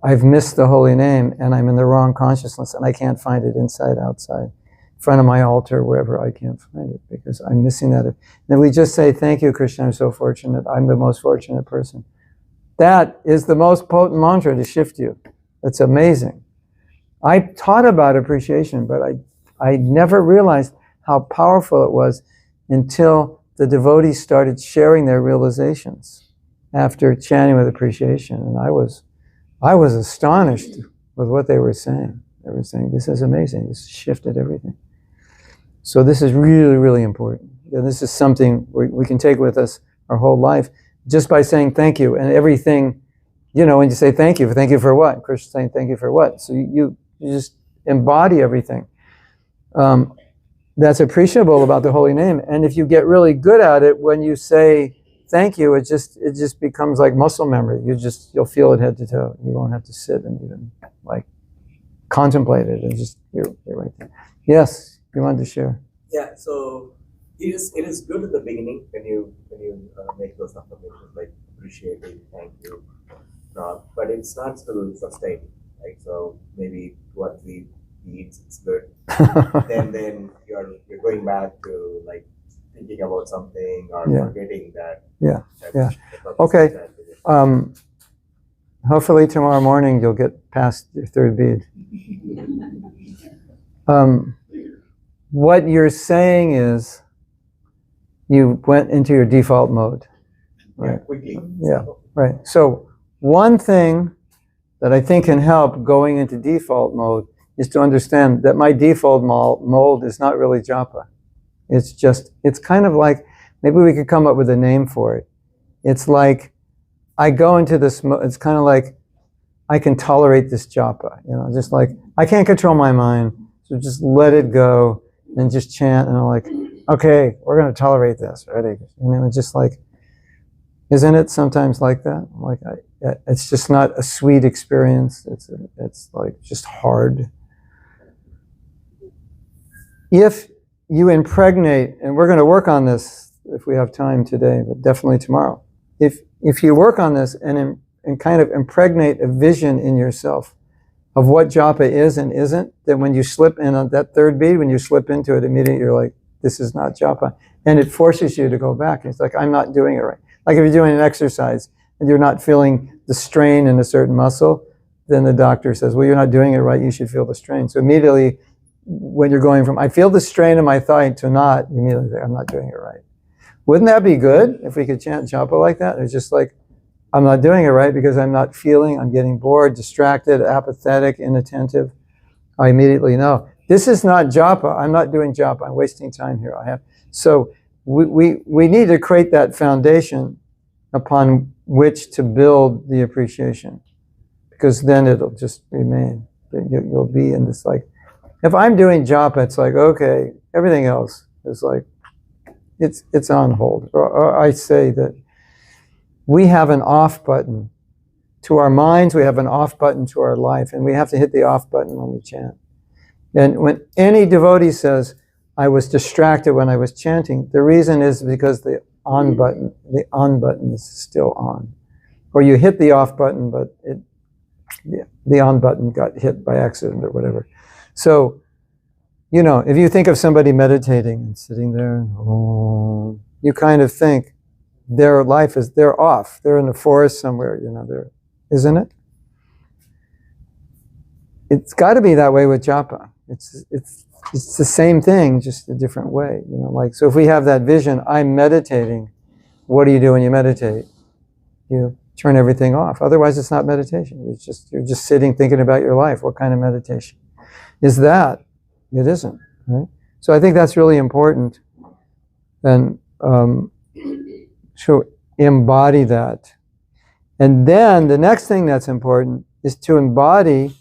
[SPEAKER 1] I've missed the holy name and I'm in the wrong consciousness and I can't find it inside, outside, in front of my altar, wherever I can't find it because I'm missing that. And we just say, thank you, Krishna, I'm so fortunate. I'm the most fortunate person. That is the most potent mantra to shift you. It's amazing. I taught about appreciation, but I never realized how powerful it was until the devotees started sharing their realizations after chanting with appreciation. And I was astonished with what they were saying. They were saying, this is amazing. This shifted everything. So this is really, really important. And this is something we can take with us our whole life just by saying thank you. And everything, when you say thank you for what? Krishna saying thank you for what? So you just embody everything. That's appreciable about the holy name. And if you get really good at it, when you say thank you, it just becomes like muscle memory. You'll feel it head to toe. You won't have to sit and even contemplate it. And just you're right there. Yes, you wanted to share.
[SPEAKER 3] Yeah. So it is good at the beginning when you make those affirmations like appreciate it, thank you, but it's not still sustaining. Right? So maybe 2 or 3 beats, it's good. then you're going back to thinking about something or forgetting that.
[SPEAKER 1] Yeah. Okay. Hopefully tomorrow morning you'll get past your 3rd bead. What you're saying is you went into your default mode. Right?
[SPEAKER 3] Yeah, quickly.
[SPEAKER 1] Yeah. Right. So one thing that I think can help going into default mode is to understand that my default mode is not really japa. It's kind of like, maybe we could come up with a name for it. it's like I go into this, it's kind of like I can tolerate this japa, just like I can't control my mind, so just let it go and just chant, and I'm like, okay, we're going to tolerate this, right? And it's just like, isn't it sometimes like that? Like it's just not a sweet experience. It's like just hard. If you impregnate, and we're going to work on this if we have time today, but definitely tomorrow. If you work on this and kind of impregnate a vision in yourself of what japa is and isn't, then when you slip in on that third beat, when you slip into it, immediately you're like, this is not japa. And it forces you to go back. It's like, I'm not doing it right. Like if you're doing an exercise and you're not feeling the strain in a certain muscle, then the doctor says, well, you're not doing it right, you should feel the strain. So immediately, when you're going from, I feel the strain in my thigh to not, you immediately say, I'm not doing it right. Wouldn't that be good if we could chant japa like that? It's just like, I'm not doing it right because I'm not feeling, I'm getting bored, distracted, apathetic, inattentive. I immediately know. This is not japa. I'm not doing japa. I'm wasting time here. So we need to create that foundation upon which to build the appreciation, because then it'll just remain. You'll be in this like, if I'm doing japa, it's like, okay, everything else is like, it's on hold. Or I say that we have an off button to our minds, we have an off button to our life, and we have to hit the off button when we chant. And when any devotee says, I was distracted when I was chanting, the reason is because the on button is still on. Or you hit the off button, but the on button got hit by accident or whatever. So, if you think of somebody meditating and sitting there, you kind of think their life is, they're off. They're in the forest somewhere, isn't it? It's got to be that way with japa. It's the same thing, just a different way. So if we have that vision, I'm meditating. What do you do when you meditate? You turn everything off. Otherwise, it's not meditation. You're just sitting thinking about your life. What kind of meditation is that? It isn't, right? So I think that's really important, and to embody that. And then the next thing that's important is to embody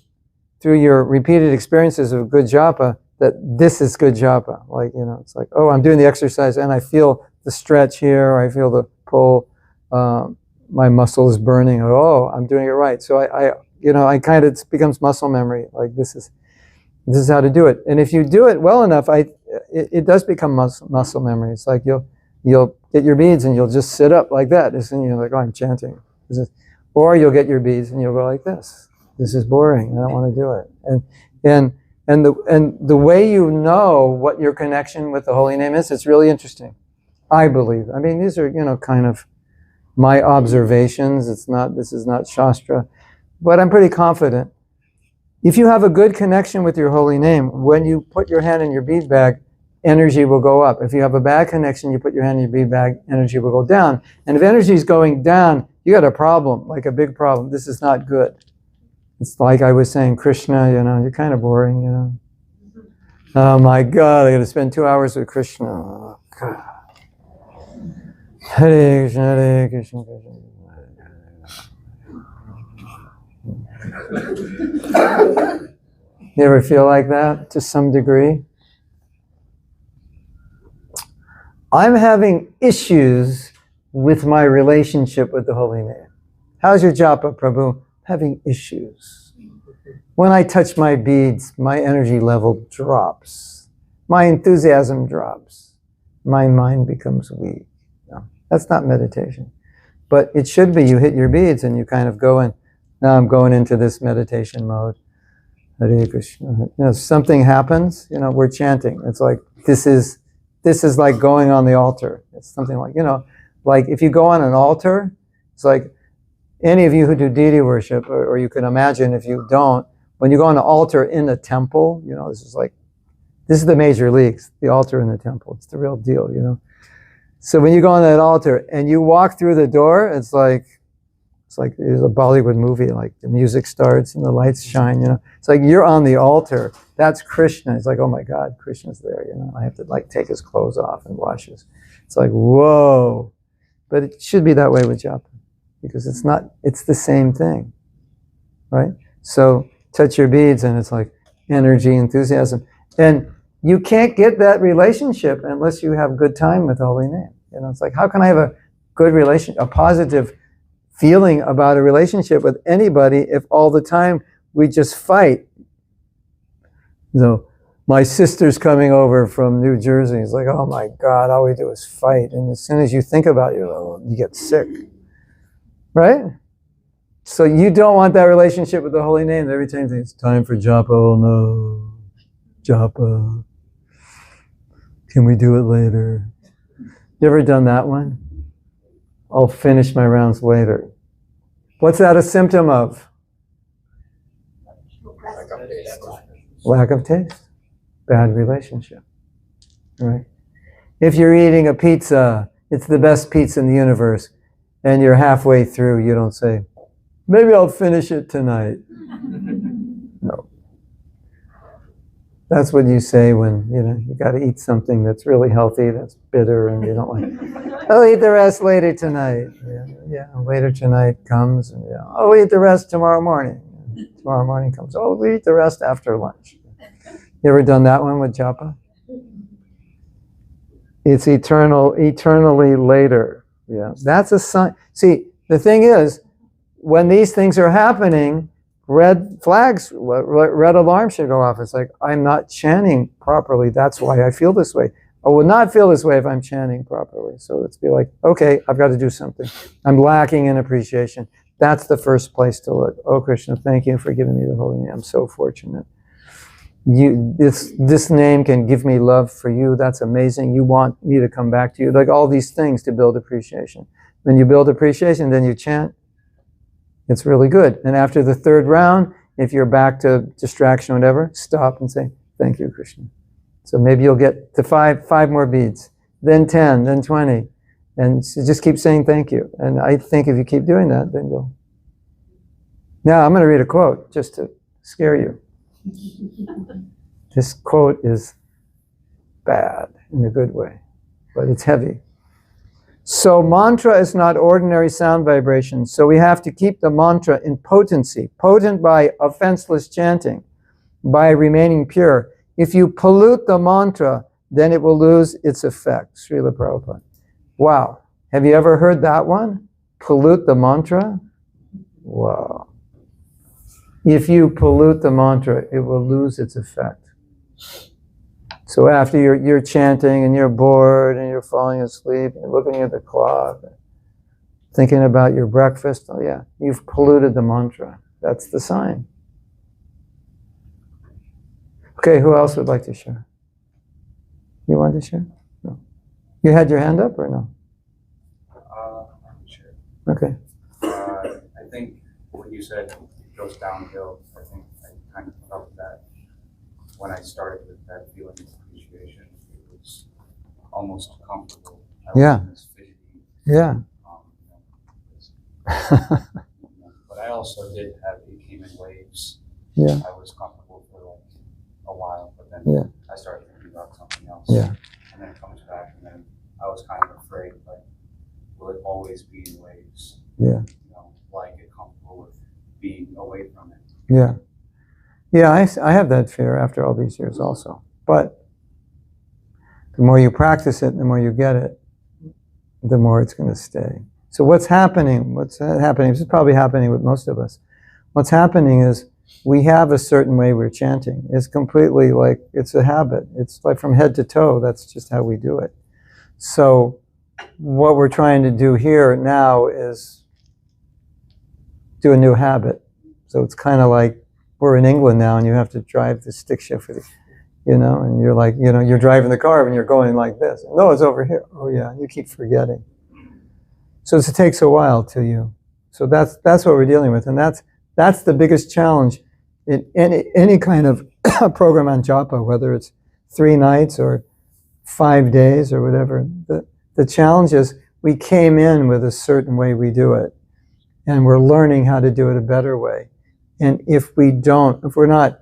[SPEAKER 1] through your repeated experiences of good japa that this is good japa. Like, it's like, oh, I'm doing the exercise and I feel the stretch here, or I feel the pull, my muscle is burning, or, oh, I'm doing it right. So I kind of, it becomes muscle memory. Like this is how to do it. And if you do it well enough, it does become muscle memory. It's like you'll get your beads and you'll just sit up like that. And you're like, oh, I'm chanting. Or you'll get your beads and you'll go like this. This is boring. I don't want to do it. And the way you know what your connection with the holy name is, it's really interesting. I believe. I mean, these are, kind of my observations. This is not Shastra, but I'm pretty confident. If you have a good connection with your holy name, when you put your hand in your bead bag, energy will go up. If you have a bad connection, you put your hand in your bead bag, energy will go down. And if energy is going down, you got a problem, like a big problem. This is not good. It's like I was saying, Krishna, you're kind of boring, Oh my God, I got to spend 2 hours with Krishna. Oh, God. Hare Krishna, Hare Krishna, Krishna. You ever feel like that to some degree? I'm having issues with my relationship with the holy name. How's your japa, Prabhu? Having issues. When I touch my beads, my energy level drops. My enthusiasm drops. My mind becomes weak. No, that's not meditation. But it should be, you hit your beads and you kind of go in. Now I'm going into this meditation mode. Hare Krishna. Something happens, we're chanting. It's like, this is like going on the altar. It's something like, like if you go on an altar, it's like any of you who do deity worship, or you can imagine if you don't, when you go on an altar in a temple, this is the major leagues, the altar in the temple. It's the real deal, So when you go on that altar and you walk through the door, it's like there's a Bollywood movie, like the music starts and the lights shine, It's like you're on the altar. That's Krishna. It's like, oh my God, Krishna's there, I have to take his clothes off and wash his. It's like, whoa. but it should be that way with japa, because it's the same thing, right? So touch your beads and it's like energy, enthusiasm. And you can't get that relationship unless you have good time with the holy name. It's like, how can I have a good a positive feeling about a relationship with anybody if all the time we just fight? So my sister's coming over from New Jersey. It's like, oh my God, all we do is fight. And as soon as you think about it, you get sick, right? So you don't want that relationship with the holy name. Every time it's time for japa, oh no, japa. Can we do it later? You ever done that one? I'll finish my rounds later. What's that a symptom of? Lack of taste. Bad relationship. Right? If you're eating a pizza, it's the best pizza in the universe, and you're halfway through, you don't say, maybe I'll finish it tonight. No. That's what you say when, you got to eat something that's really healthy, that's bitter, and you don't like, I'll eat the rest later tonight. Yeah, later tonight comes, and I'll eat the rest tomorrow morning. Tomorrow morning comes, we'll eat the rest after lunch. You ever done that one with japa? It's eternally later. Yeah, that's a sign. See, the thing is, when these things are happening, red flags, red alarms should go off. It's like, I'm not chanting properly. That's why I feel this way. I will not feel this way if I'm chanting properly. So let's be like, okay, I've got to do something. I'm lacking in appreciation. That's the first place to look. Oh, Krishna, thank you for giving me the holy name. I'm so fortunate. This name can give me love for you. That's amazing. You want me to come back to you. Like all these things to build appreciation. When you build appreciation, then you chant. It's really good. And after the third round, if you're back to distraction or whatever, stop and say, thank you, Krishna. So maybe you'll get to five more beads, then 10, then 20. And so just keep saying thank you. And I think if you keep doing that, then you'll... Now, I'm going to read a quote just to scare you. This quote is bad in a good way, but it's heavy. So mantra is not ordinary sound vibration. So we have to keep the mantra in potency, potent by offenseless chanting, by remaining pure. If you pollute the mantra, then it will lose its effect. Srila Prabhupada. Wow. Have you ever heard that one? Pollute the mantra? Wow. If you pollute the mantra, it will lose its effect. So after you're chanting and you're bored and you're falling asleep, you're looking at the clock, thinking about your breakfast, oh yeah, you've polluted the mantra. That's the sign. Okay, who else would like to share? You want to share? No. You had your hand up or no?
[SPEAKER 4] Sure.
[SPEAKER 1] Okay.
[SPEAKER 4] I think when you said it goes downhill, I think I kind of felt that when I started with that feeling of appreciation, it was almost comfortable.
[SPEAKER 1] Yeah. Yeah.
[SPEAKER 4] But I also did have, it came in waves.
[SPEAKER 1] Yeah.
[SPEAKER 4] I was comfortable for like a while, but then I started thinking about something else.
[SPEAKER 1] Yeah.
[SPEAKER 4] And then it comes back, and then I was kind of afraid, like, will it always be in waves?
[SPEAKER 1] Yeah.
[SPEAKER 4] Will I get comfortable with being away from it?
[SPEAKER 1] Yeah. Yeah, I have that fear after all these years also. But the more you practice it, the more you get it, the more it's going to stay. So what's happening? This is probably happening with most of us. What's happening is we have a certain way we're chanting. It's completely like, it's a habit. It's like from head to toe, that's just how we do it. So what we're trying to do here now is do a new habit. So it's kind of like, we're in England now and you have to drive the stick shift with you, and you're like, you're driving the car and you're going like this. No, it's over here. Oh yeah, you keep forgetting. So it takes a while till you. So that's what we're dealing with, and that's the biggest challenge in any kind of program on japa, whether it's 3 nights or 5 days or whatever. The challenge is we came in with a certain way we do it, and we're learning how to do it a better way. And if we're not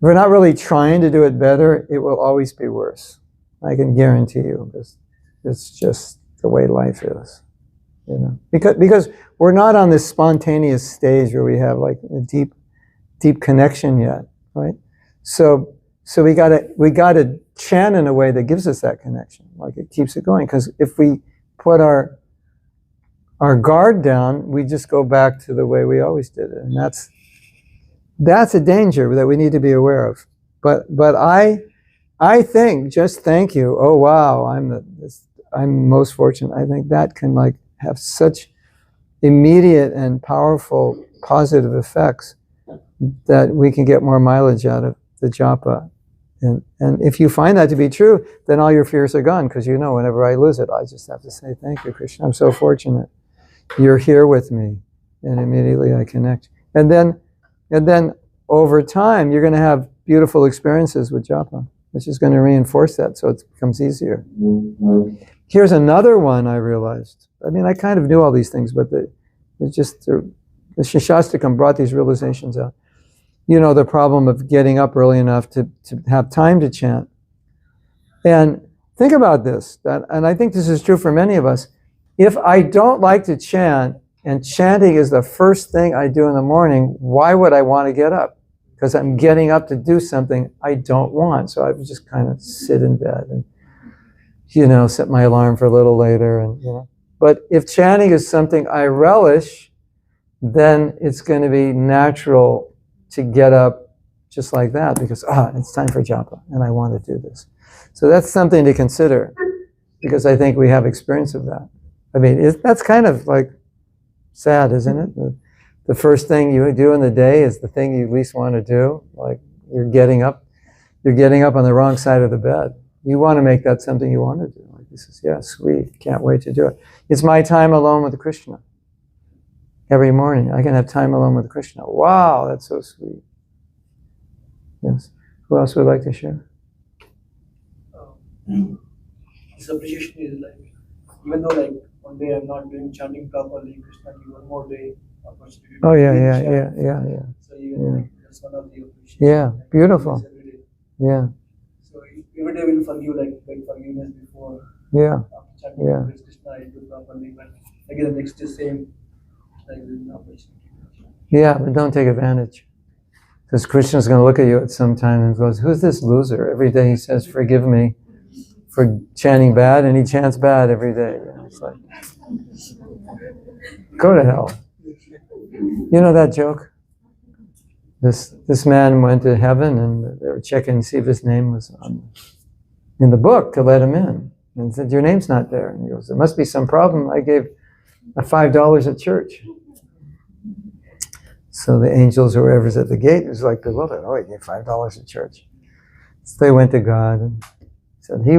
[SPEAKER 1] really trying to do it better, it will always be worse. I can guarantee you. It's just the way life is. You know, because we're not on this spontaneous stage where we have like a deep connection yet, right? So we gotta chant in a way that gives us that connection, like it keeps it going. Because if we put our guard down, we just go back to the way we always did it, and that's a danger that we need to be aware of. But I think just thank you. Oh wow, I'm most fortunate. I think that can like have such immediate and powerful positive effects that we can get more mileage out of the japa. And if you find that to be true, then all your fears are gone, because you know whenever I lose it, I just have to say thank you, Krishna. I'm so fortunate. You're here with me. And immediately I connect. And then over time, you're going to have beautiful experiences with japa, which is going to reinforce that so it becomes easier. Here's another one I realized. I mean, I kind of knew all these things, but the Shashastakam brought these realizations out. You know, the problem of getting up early enough to have time to chant. And think about this, and I think this is true for many of us. If I don't like to chant, and chanting is the first thing I do in the morning, why would I want to get up? Because I'm getting up to do something I don't want. So I would just kind of sit in bed and, you know, set my alarm for a little later. And you know. But if chanting is something I relish, then it's going to be natural to get up just like that, because it's time for japa and I want to do this. So that's something to consider, because I think we have experience of that. I mean, that's kind of like sad, isn't it? The first thing you do in the day is the thing you least want to do. Like you're getting up on the wrong side of the bed. You want to make that something you want to do. Like this is, yeah, sweet, can't wait to do it. It's my time alone with Krishna. Every morning, I can have time alone with Krishna. Wow, that's so sweet. Yes. Who else would like to share?
[SPEAKER 2] This appreciation is like, even though like one day I'm not doing chanting properly, Krishna give one more day opportunity.
[SPEAKER 1] Oh yeah.
[SPEAKER 2] So even like that's one of the appreciation.
[SPEAKER 1] Yeah,
[SPEAKER 2] like,
[SPEAKER 1] beautiful.
[SPEAKER 2] every day.
[SPEAKER 1] Yeah.
[SPEAKER 2] So every day we'll forgive, like forgiveness before.
[SPEAKER 1] Yeah.
[SPEAKER 2] After chanting Krishna, I do properly, but again the next day same. Like an opportunity.
[SPEAKER 1] Yeah, but don't take advantage. Because Krishna's going to look at you at some time and goes, who's this loser? Every day he says, forgive me for chanting bad, and he chants bad every day. You know, it's like, go to hell. You know that joke? This man went to heaven and they were checking to see if his name was in the book to let him in. And said, your name's not there. And he goes, there must be some problem. I gave $5 at church. So the angels or whoever's at the gate was like bewildered. Oh, he gave $5 at church. So they went to God and said, he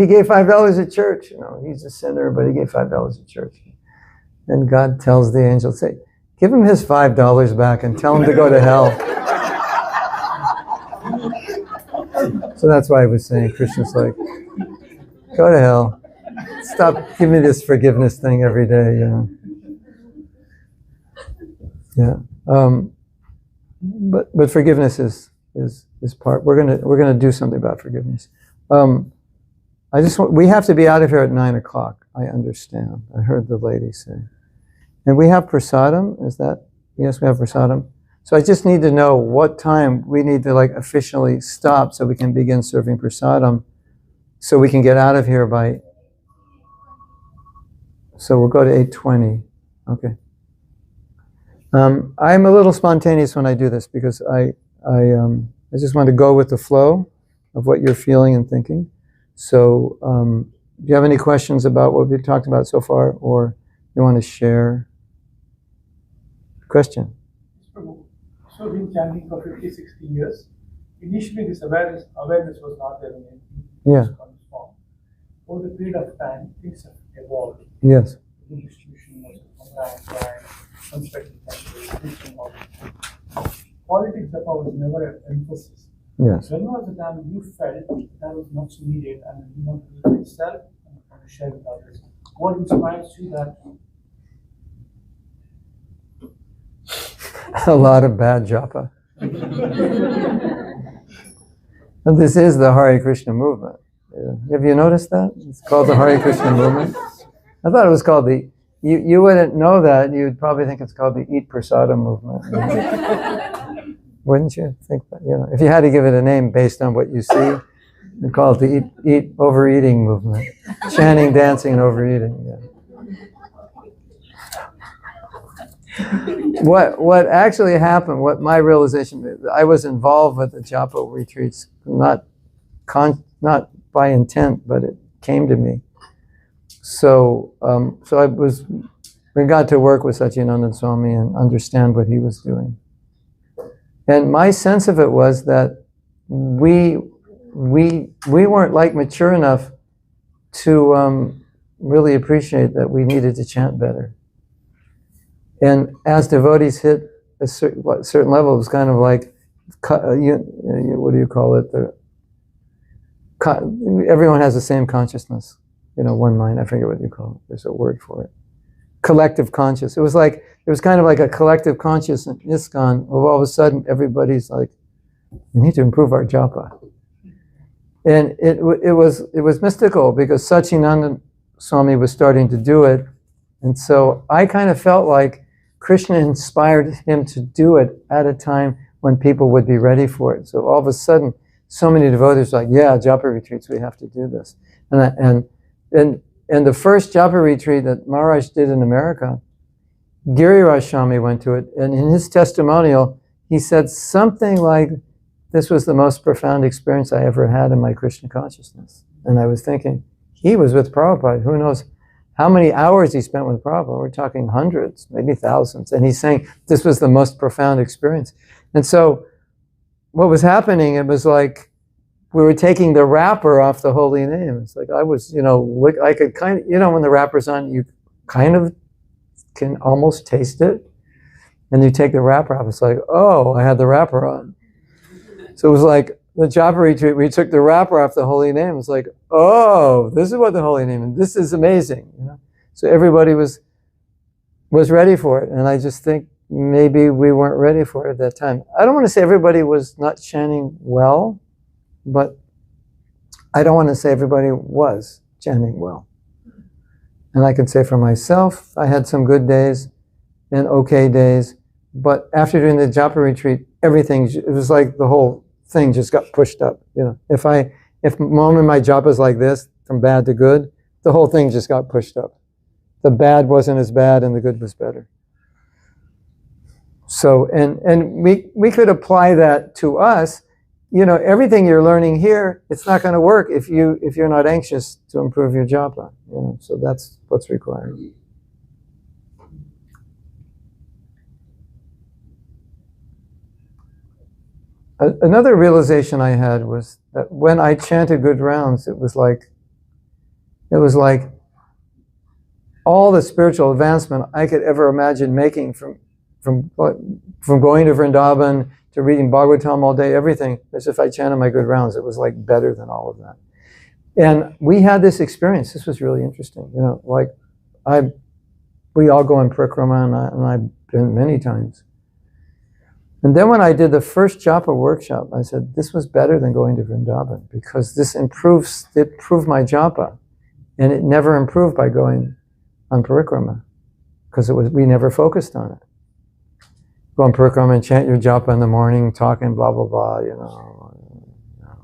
[SPEAKER 1] gave $5 at church. You know, he's a sinner, but he gave $5 at church. And God tells the angel, say, give him his $5 back and tell him to go to hell. So that's why I was saying, Krishna's like, go to hell. Stop giving me this forgiveness thing every day, you know. Yeah. But forgiveness is part. We're gonna do something about forgiveness. We have to be out of here at 9 o'clock. I understand. I heard the lady say. And we have prasadam. Is that? Yes, we have prasadam. So I just need to know what time we need to like officially stop so we can begin serving prasadam, so we can get out of here by. So we'll go to 8:20. Okay. I'm a little spontaneous when I do this because I just want to go with the flow of what you're feeling and thinking. So do you have any questions about what we've talked about so far, or you want to share? Question?
[SPEAKER 2] So we've been chanting for 50, 60 years. Initially this awareness was not there in form. Over the period of time, things have evolved.
[SPEAKER 1] Yes.
[SPEAKER 2] The distribution of constructing teaching all. Quality japa was never an emphasis.
[SPEAKER 1] Yes.
[SPEAKER 2] When was the time you felt that was much needed and you want to use yourself and to share with others? What inspires you that?
[SPEAKER 1] A lot of bad japa. And this is the Hare Krishna movement. Have you noticed that? It's called the Hare Krishna movement. I thought it was called the, you wouldn't know that. You'd probably think it's called the Eat Prasada movement. Wouldn't you think that? You know, if you had to give it a name based on what you see, you'd call it the eat overeating movement. Chanting, dancing, and overeating. Yeah. What actually happened, what my realization, I was involved with the Japa retreats, not by intent, but it came to me. So we got to work with Satyananda Swami and understand what he was doing. And my sense of it was that we weren't like mature enough to really appreciate that we needed to chant better. And as devotees hit a certain level, it was kind of like, what do you call it? Everyone has the same consciousness, one mind. I forget what you call it. There's a word for it. Collective conscious. It was kind of like a collective consciousness in ISKCON. All of a sudden, everybody's like, we need to improve our japa. And it was mystical because Satyananda Swami was starting to do it. And so I kind of felt like Krishna inspired him to do it at a time when people would be ready for it. So all of a sudden, so many devotees were like, yeah, Japa retreats, we have to do this. And the first Japa retreat that Maharaj did in America, Giriraj Swami went to it, and in his testimonial, he said something like, this was the most profound experience I ever had in my Krishna consciousness. And I was thinking, he was with Prabhupada, who knows how many hours he spent with Prabhupada. We're talking hundreds, maybe thousands. And he's saying this was the most profound experience. And so what was happening, it was like we were taking the wrapper off the holy name. It's like I was, I could kind of, when the wrapper's on, you kind of can almost taste it. And you take the wrapper off, it's like, oh, I had the wrapper on. So it was like the Japa retreat, we took the wrapper off the holy name. It was like, oh, this is what the holy name is. This is amazing. So everybody was ready for it. And I just think maybe we weren't ready for it at that time. I don't want to say everybody was not chanting well, but I don't want to say everybody was chanting well. And I can say for myself, I had some good days and okay days, but after doing the Japa retreat, it was like the whole thing just got pushed up. If moment my japa is like this, from bad to good, the whole thing just got pushed up. The bad wasn't as bad and the good was better. So, and we could apply that to us. Everything you're learning here, it's not going to work if you're not anxious to improve your japa. So that's what's required. Another realization I had was that when I chanted good rounds, it was like all the spiritual advancement I could ever imagine making from going to Vrindavan to reading Bhagavatam all day, everything, as if I chanted my good rounds. It was like better than all of that. And we had this experience. This was really interesting. We all go in parikrama, and I've been many times. And then when I did the first Japa workshop, I said, this was better than going to Vrindavan because it improved my Japa. And it never improved by going on parikrama because we never focused on it. Go on parikrama and chant your Japa in the morning, talking blah, blah, blah,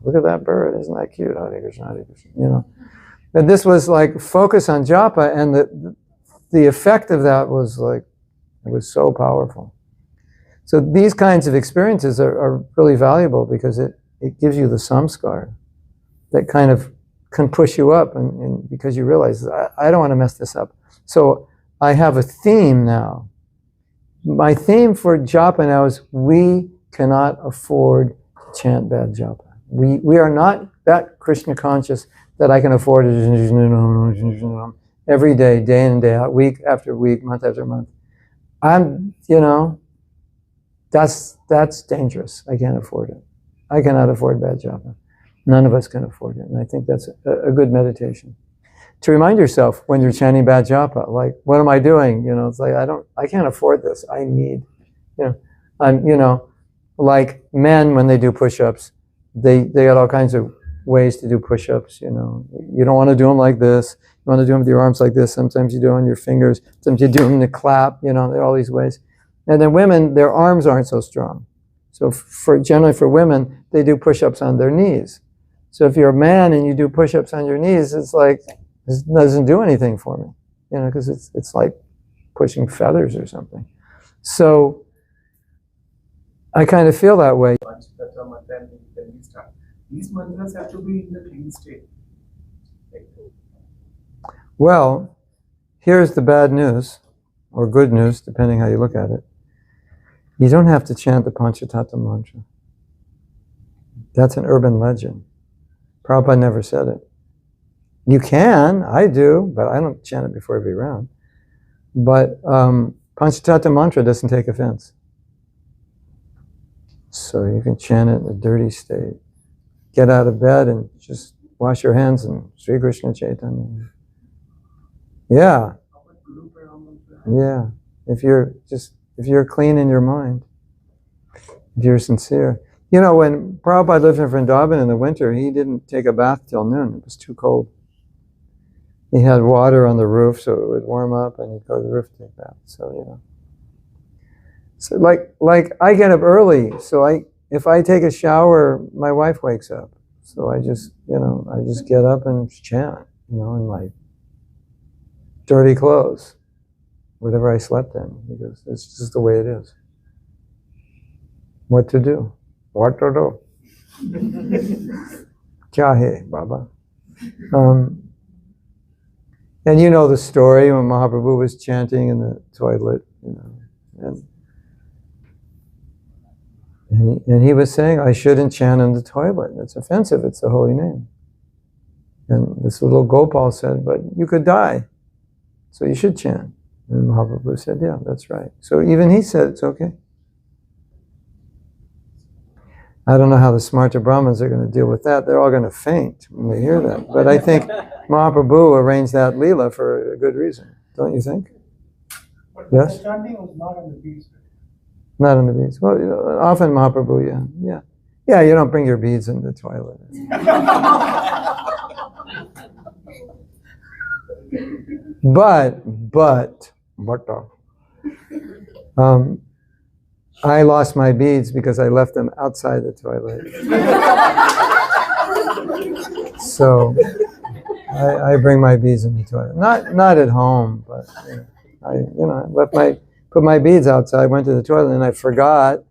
[SPEAKER 1] Look at that bird, isn't that cute? Hare Krishna, Hare Krishna, And this was like focus on Japa, and the effect of that was like, it was so powerful. So these kinds of experiences are really valuable because it gives you the samskar that kind of can push you up, and because you realize, I don't want to mess this up. So I have a theme now. My theme for japa now is we cannot afford to chant bad japa. We are not that Krishna conscious that I can afford it every day, day in and day out, week after week, month after month. That's dangerous. I can't afford it. I cannot afford bad japa. None of us can afford it. And I think that's a good meditation. To remind yourself when you're chanting bad japa, like, what am I doing? It's like, I can't afford this. I need, like men, when they do push-ups, they got all kinds of ways to do push-ups, you know. You don't want to do them like this. You want to do them with your arms like this. Sometimes you do them on your fingers. Sometimes you do them to clap, you know, there are all these ways. And then women, their arms aren't so strong. So generally for women, they do push-ups on their knees. So if you're a man and you do push-ups on your knees, it's like, this doesn't do anything for me, you know, because it's like pushing feathers or something. So I kind of feel that way.
[SPEAKER 5] These mantras have to be in the clean state.
[SPEAKER 1] Well, here's the bad news, or good news, depending how you look at it. You don't have to chant the Panchatattva mantra. That's an urban legend. Prabhupada never said it. You can, I do, but I don't chant it before every round. But Panchatattva mantra doesn't take offense. So you can chant it in a dirty state. Get out of bed and just wash your hands and Sri Krishna Chaitanya. Yeah. Yeah. If you're clean in your mind, if you're sincere. You know, when Prabhupada lived in Vrindavan in the winter, he didn't take a bath till noon. It was too cold. He had water on the roof so it would warm up, and he'd go to the roof to take a bath. So, you know. So like I get up early, so if I take a shower, my wife wakes up. So I just get up and chant, you know, in my dirty clothes, whatever I slept in, because it's just the way it is. What to do? What to do? Kya hai, Baba? And you know the story when Mahaprabhu was chanting in the toilet, you know, and he was saying, I shouldn't chant in the toilet. It's offensive. It's the holy name. And this little Gopal said, but you could die, so you should chant. And Mahaprabhu said, yeah, that's right. So even he said it's okay. I don't know how the smarta Brahmins are going to deal with that. They're all going to faint when they hear that. But I think Mahaprabhu arranged that Leela for a good reason. Don't you think?
[SPEAKER 2] But
[SPEAKER 1] Yes?
[SPEAKER 2] the chanting was not on the beach.
[SPEAKER 1] Not on the beads. Well, you know, often Mahaprabhu, yeah. Yeah, you don't bring your beads in the toilet. But, I lost my beads because I left them outside the toilet. So, I bring my beads in the toilet. Not at home, but I put my beads outside, went to the toilet, and I forgot.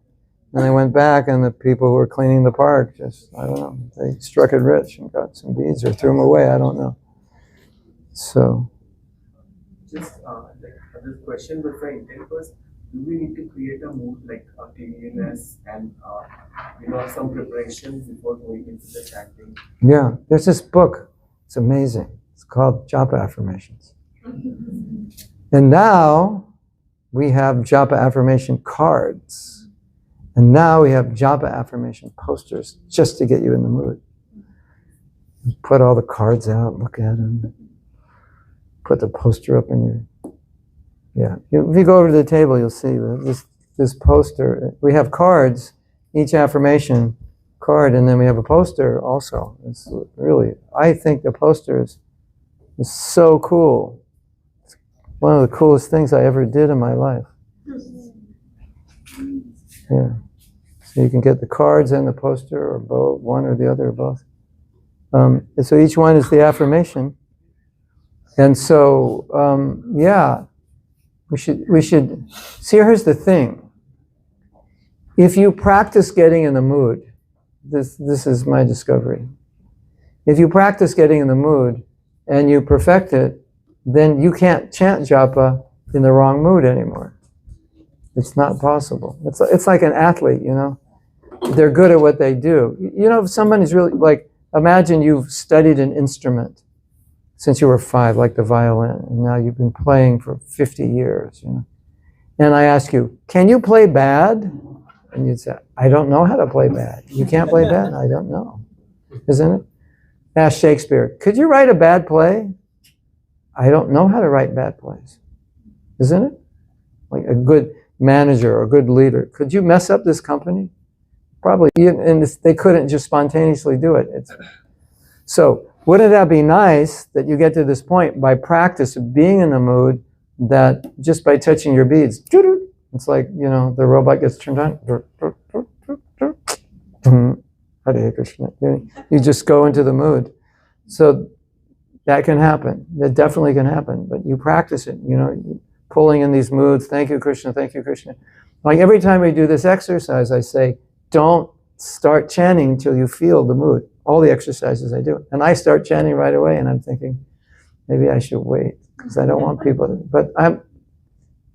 [SPEAKER 1] And I went back, and the people who were cleaning the park I don't know, they struck it rich and got some beads or threw them away. I don't know. So.
[SPEAKER 5] Just this question before I intend first, do we need to create a mood like cleanliness and some preparation before going into the chanting?
[SPEAKER 1] Yeah, there's this book. It's amazing. It's called Japa Affirmations. And now we have Japa affirmation cards. And now we have Japa affirmation posters just to get you in the mood. Put all the cards out, look at them. Put the poster up in your... Yeah. If you go over to the table, you'll see this poster. We have cards, each affirmation card, and then we have a poster also. It's really... I think the poster is so cool. It's one of the coolest things I ever did in my life. Yeah. So you can get the cards and the poster, or both, one or the other, or both. So each one is the affirmation. And so, yeah, we should, see, here's the thing. If you practice getting in the mood, this is my discovery. If you practice getting in the mood and you perfect it, then you can't chant japa in the wrong mood anymore. It's not possible. It's like an athlete, you know. They're good at what they do. You know, if somebody's really, like, imagine you've studied an instrument since you were 5, like the violin, and now you've been playing for 50 years, you know. And I ask you, can you play bad? And you'd say, I don't know how to play bad. You can't play bad? I don't know. Isn't it? Ask Shakespeare, could you write a bad play? I don't know how to write bad plays. Isn't it? Like a good manager or a good leader. Could you mess up this company? Probably. And they couldn't just spontaneously do it. So wouldn't that be nice that you get to this point by practice of being in the mood that just by touching your beads, it's like, the robot gets turned on. Hare Krishna. You just go into the mood. So that can happen. That definitely can happen. But you practice it, pulling in these moods. Thank you, Krishna. Thank you, Krishna. Like every time we do this exercise, I say, don't start chanting until you feel the mood. All the exercises I do. And I start chanting right away, and I'm thinking, maybe I should wait, because I don't want people to, but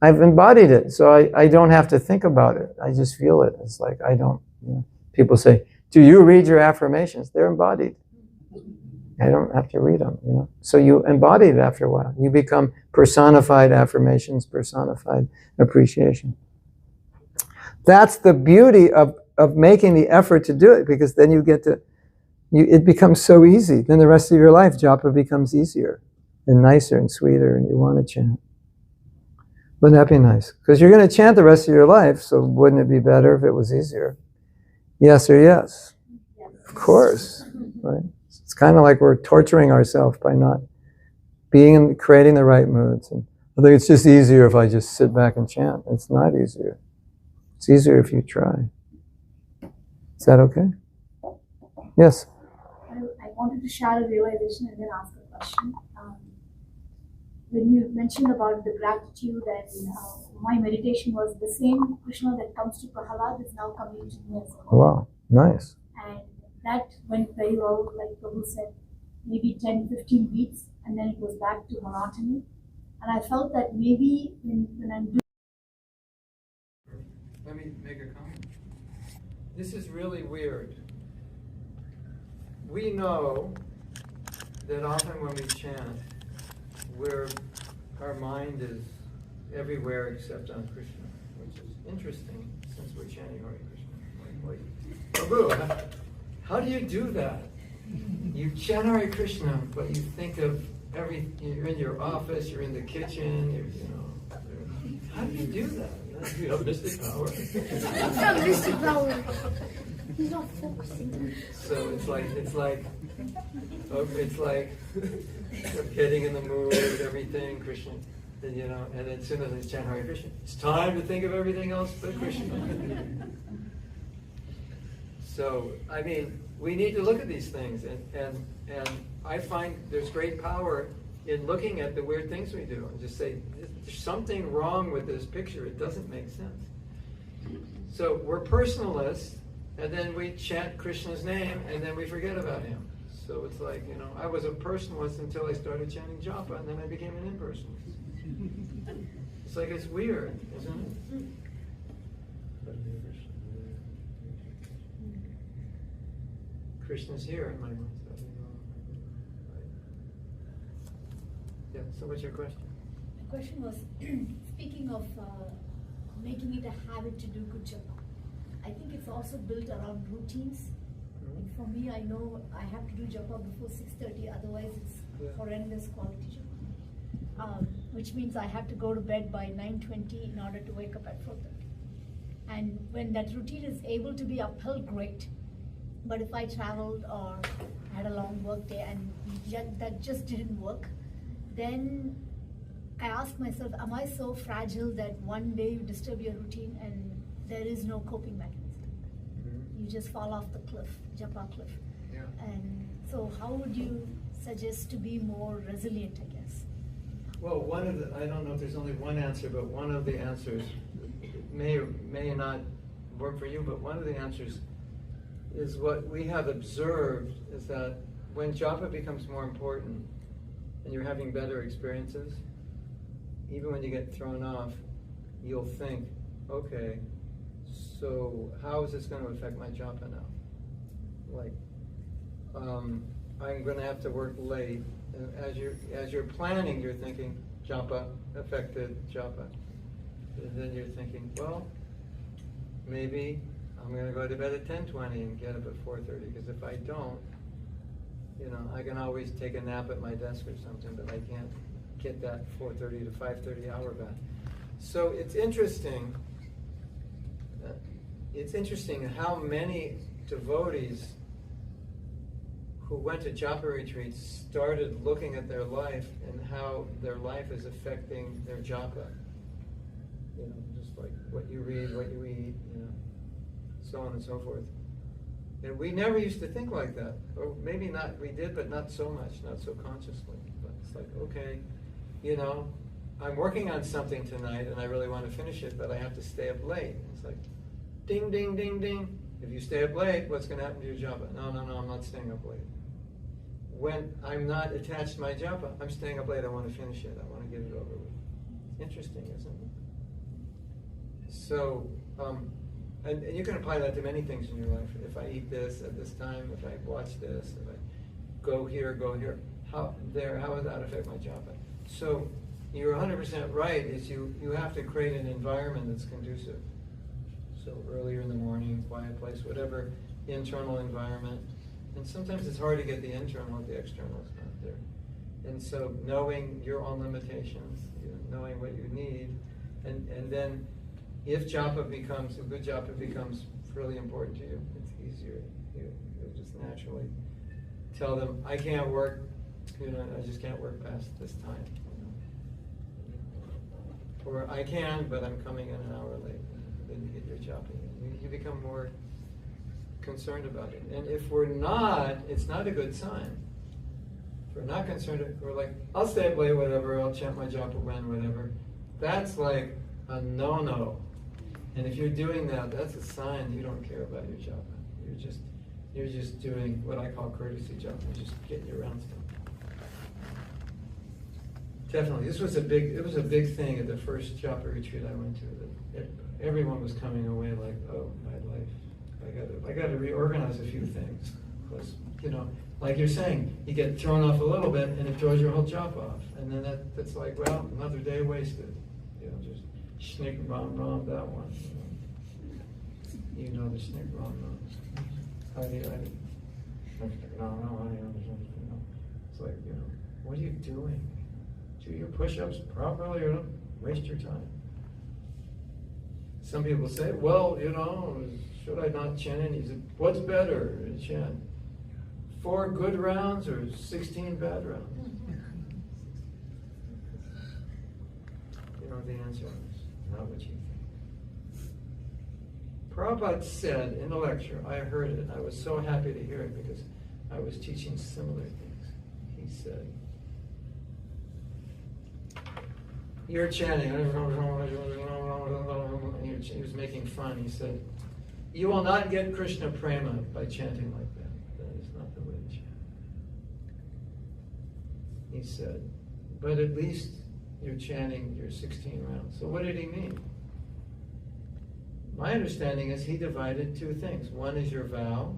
[SPEAKER 1] I've embodied it, so I don't have to think about it. I just feel it. It's like I don't, people say, do you read your affirmations? They're embodied. I don't have to read them, So you embody it after a while. You become personified affirmations, personified appreciation. That's the beauty of making the effort to do it, because then you get to, it becomes so easy. Then the rest of your life, japa becomes easier and nicer and sweeter, and you want to chant. Wouldn't that be nice? Because you're going to chant the rest of your life, so wouldn't it be better if it was easier? Yes or yes? Of course, right? It's kind of like we're torturing ourselves by not creating the right moods. And I think it's just easier if I just sit back and chant. It's not easier. It's easier if you try. Is that okay? Yes?
[SPEAKER 6] I wanted to share a realization and then ask a question. When you mentioned about the gratitude and my meditation was the same Krishna that comes to Prahalad is now coming to me as well.
[SPEAKER 1] Wow, nice.
[SPEAKER 6] And that went very well, like Prabhu said, maybe 10-15 beats, and then it was back to monotony. And I felt that maybe when I'm doing...
[SPEAKER 1] Let me make a comment. This is really weird. We know that often when we chant, our mind is everywhere except on Krishna, which is interesting since we're chanting Hare Krishna. Prabhu, how do you do that? You chant Hare Krishna, but you think of you're in your office, you're in the kitchen, how do you do that? You have mystic power.
[SPEAKER 6] It's not mystic power. He's not focusing.
[SPEAKER 1] So it's like getting in the mood, everything, Krishna, and then as soon as I chant Hare Krishna, it's time to think of everything else but Krishna. So, we need to look at these things, and I find there's great power in looking at the weird things we do and just say, there's something wrong with this picture, it doesn't make sense. So we're personalists, and then we chant Krishna's name, and then we forget about him. So it's like, I was a personalist until I started chanting japa, and then I became an impersonalist. It's like, it's weird, isn't it? Krishna's here in my mind. Yeah, so what's your question?
[SPEAKER 6] The question was, speaking of making it a habit to do good japa, I think it's also built around routines. Like for me, I know I have to do japa before 6:30, otherwise it's horrendous quality japa. Which means I have to go to bed by 9:20 in order to wake up at 4:30. And when that routine is able to be upheld, great. But if I traveled or had a long work day and that just didn't work, then I ask myself, am I so fragile that one day you disturb your routine and there is no coping mechanism? You just fall off the cliff, japa cliff.
[SPEAKER 1] Yeah.
[SPEAKER 6] And so how would you suggest to be more resilient, I guess?
[SPEAKER 1] Well, I don't know if there's only one answer, but one of the answers may or may not work for you, but one of the answers is what we have observed is that when japa becomes more important and you're having better experiences, even when you get thrown off, you'll think, okay, so how is this going to affect my japa now? Like, I'm going to have to work late. And as you're planning, you're thinking, japa affected japa. And then you're thinking, well, maybe I'm going to go to bed at 10:20 and get up at 4:30, because if I don't, I can always take a nap at my desk or something, but I can't get that 4:30 to 5:30 hour back. So it's interesting. It's interesting how many devotees who went to Japa retreats started looking at their life and how their life is affecting their Japa. You know, just like what you read, what you eat, you know, so on and so forth. And we never used to think like that. Or maybe not, we did, but not so much, not so consciously. But it's like, okay, you know, I'm working on something tonight and I really want to finish it, but I have to stay up late. It's like, ding, ding, ding, ding. If you stay up late, what's going to happen to your Japa? No, no, no, I'm not staying up late. When I'm not attached to my Japa, I'm staying up late, I want to finish it, I want to get it over with. It's interesting, isn't it? So, and you can apply that to many things in your life. If I eat this at this time, if I watch this, if I go here, how does that affect my Japa? So, you're 100% right, is you have to create an environment that's conducive. So earlier in the morning, quiet place, whatever internal environment. And sometimes it's hard to get the internal if the external is not there. And so knowing your own limitations, you know, knowing what you need, and then if Japa becomes, a good Japa becomes really important to you, it's easier. You'll just naturally tell them, I can't work, you know, I just can't work past this time. Or I can, but I'm coming in an hour late. Then you get your Japa. You become more concerned about it. And if we're not, it's not a good sign. If we're not concerned, we're like, I'll stay up late, whatever, I'll chant my Japa when, whatever. That's like a no-no. And if you're doing that, that's a sign you don't care about your Japa. You're just doing what I call courtesy Japa, just getting around stuff. Definitely, it was a big thing at the first Japa retreat I went to. That everyone was coming away like, oh, my life, I got to reorganize a few things, because you know, like you're saying, you get thrown off a little bit, and it throws your whole Japa off, and then that's like, well, another day wasted. You know, just schnick rom that one. You know the schnick rom. It's like, you know, what are you doing? Do your push-ups properly or don't waste your time. Some people say, well, you know, should I not chant any? He said, what's better to chant? 4 good rounds or 16 bad rounds? You know the answer is not what you think. Prabhupada said in the lecture, I heard it, I was so happy to hear it because I was teaching similar things. He said, you're chanting, he was making fun. He said, you will not get Krishna prema by chanting like that. That is not the way to chant. He said, but at least you're chanting your 16 rounds. So what did he mean? My understanding is he divided 2 things. One is your vow.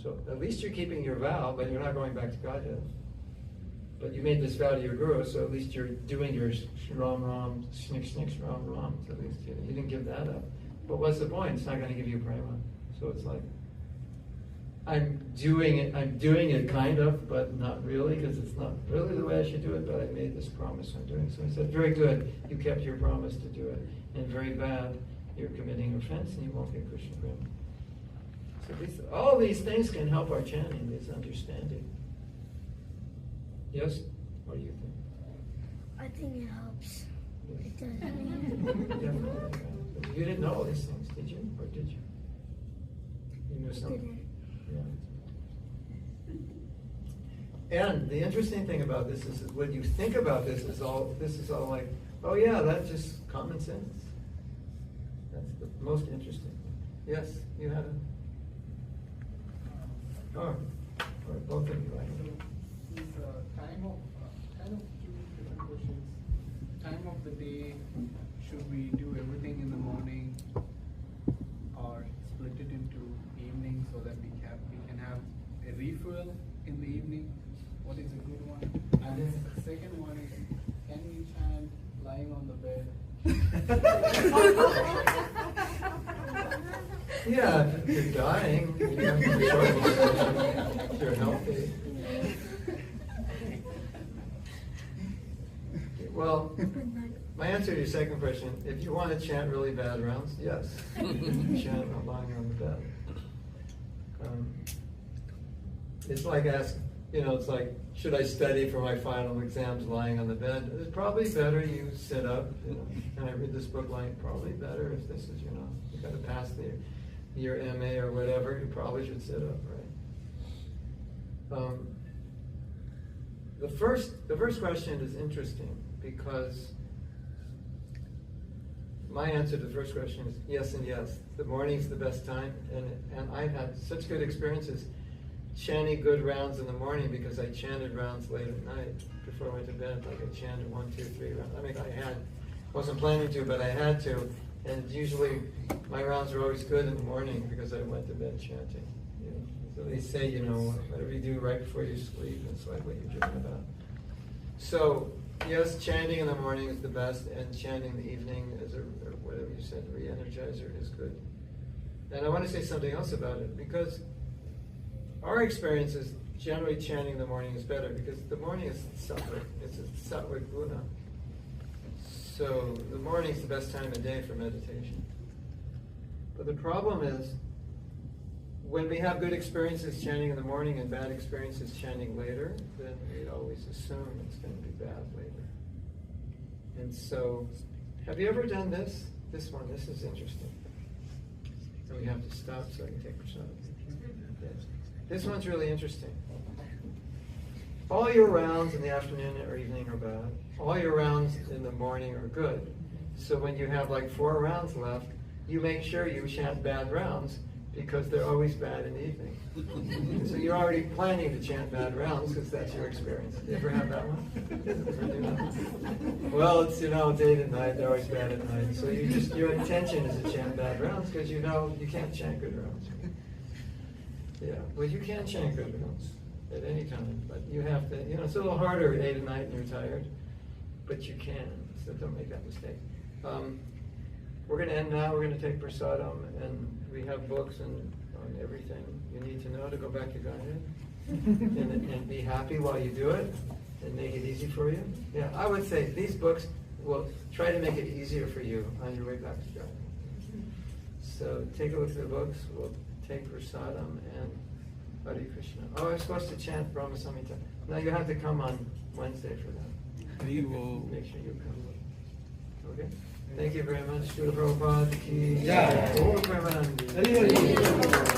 [SPEAKER 1] So at least you're keeping your vow, but you're not going back to Godhead. But you made this vow to your guru, so at least you're doing your ram, snick, ram. So at least you didn't give that up. But what's the point? It's not going to give you prema. So it's like, I'm doing it kind of, but not really, because it's not really the way I should do it, but I made this promise I'm doing. So he said, very good, you kept your promise to do it. And very bad, you're committing offense and you won't get Krishna prema. So all these things can help our chanting, this understanding. Yes? What do you think?
[SPEAKER 7] I think it helps.
[SPEAKER 1] Yes.
[SPEAKER 7] It does.
[SPEAKER 1] Definitely. You didn't know all these things, did you? Or did you? You knew something. Yeah. And the interesting thing about this is when you think about this is all like, oh yeah, that's just common sense. That's the most interesting thing. Yes, you had it. Or both of you, I don't know.
[SPEAKER 8] Time of kind of 2 different questions. Time of the day, should we do everything in the morning or split it into evening so that we can have a refuel in the evening? What is a good one? And the second one is, can we chant lying on the bed?
[SPEAKER 1] Yeah, if you're dying, you have to choice. If you're healthy. Well, my answer to your second question, if you want to chant really bad rounds, yes. Chant lying on the bed. It's like asking, it's like, should I study for my final exams lying on the bed? It's probably better you sit up, and I read this book like, probably better if this is, you got to pass your MA or whatever, you probably should sit up, right? The first question is interesting because my answer to the first question is yes and yes. The morning's the best time, and I've had such good experiences chanting good rounds in the morning because I chanted rounds late at night before I went to bed. Like I chanted 1, 2, 3 rounds. I mean, wasn't planning to, but I had to. And usually my rounds were always good in the morning because I went to bed chanting. So they say, whatever you do right before you sleep, it's like what you're dreaming about. So yes, chanting in the morning is the best, and chanting in the evening or whatever you said, re-energizer is good. And I want to say something else about it, because our experience is generally chanting in the morning is better, because the morning is sattvic, it's a sattvic guna. So the morning is the best time of day for meditation. But the problem is, when we have good experiences chanting in the morning and bad experiences chanting later, then we always assume it's going to be bad later. And so, have you ever done this? This one, this is interesting. So we have to stop so I can take prasad. This one's really interesting. All your rounds in the afternoon or evening are bad. All your rounds in the morning are good. So when you have like 4 rounds left, you make sure you chant bad rounds, because they're always bad in the evening. So you're already planning to chant bad rounds because that's your experience. You ever have that one? Ever do that? Well, it's 8 at night, they're always bad at night. So your intention is to chant bad rounds because you can't chant good rounds. Yeah, well, you can chant good rounds at any time, but you have to, it's a little harder at 8 at night and you're tired, but you can, so don't make that mistake. We're going to end now. We're going to take prasadam, and we have books on everything you need to know to go back to Godhead, and be happy while you do it, and make it easy for you. Yeah, I would say these books will try to make it easier for you on your way back to Godhead. So take a look at the books. We'll take prasadam and Hare Krishna. Oh, I'm supposed to chant Brahma Samhita. No, you have to come on Wednesday for that.
[SPEAKER 8] We will
[SPEAKER 1] make sure you come. Okay. Thank you very much. Srila Prabhupada ki
[SPEAKER 2] Jai.
[SPEAKER 1] Om Premanandi.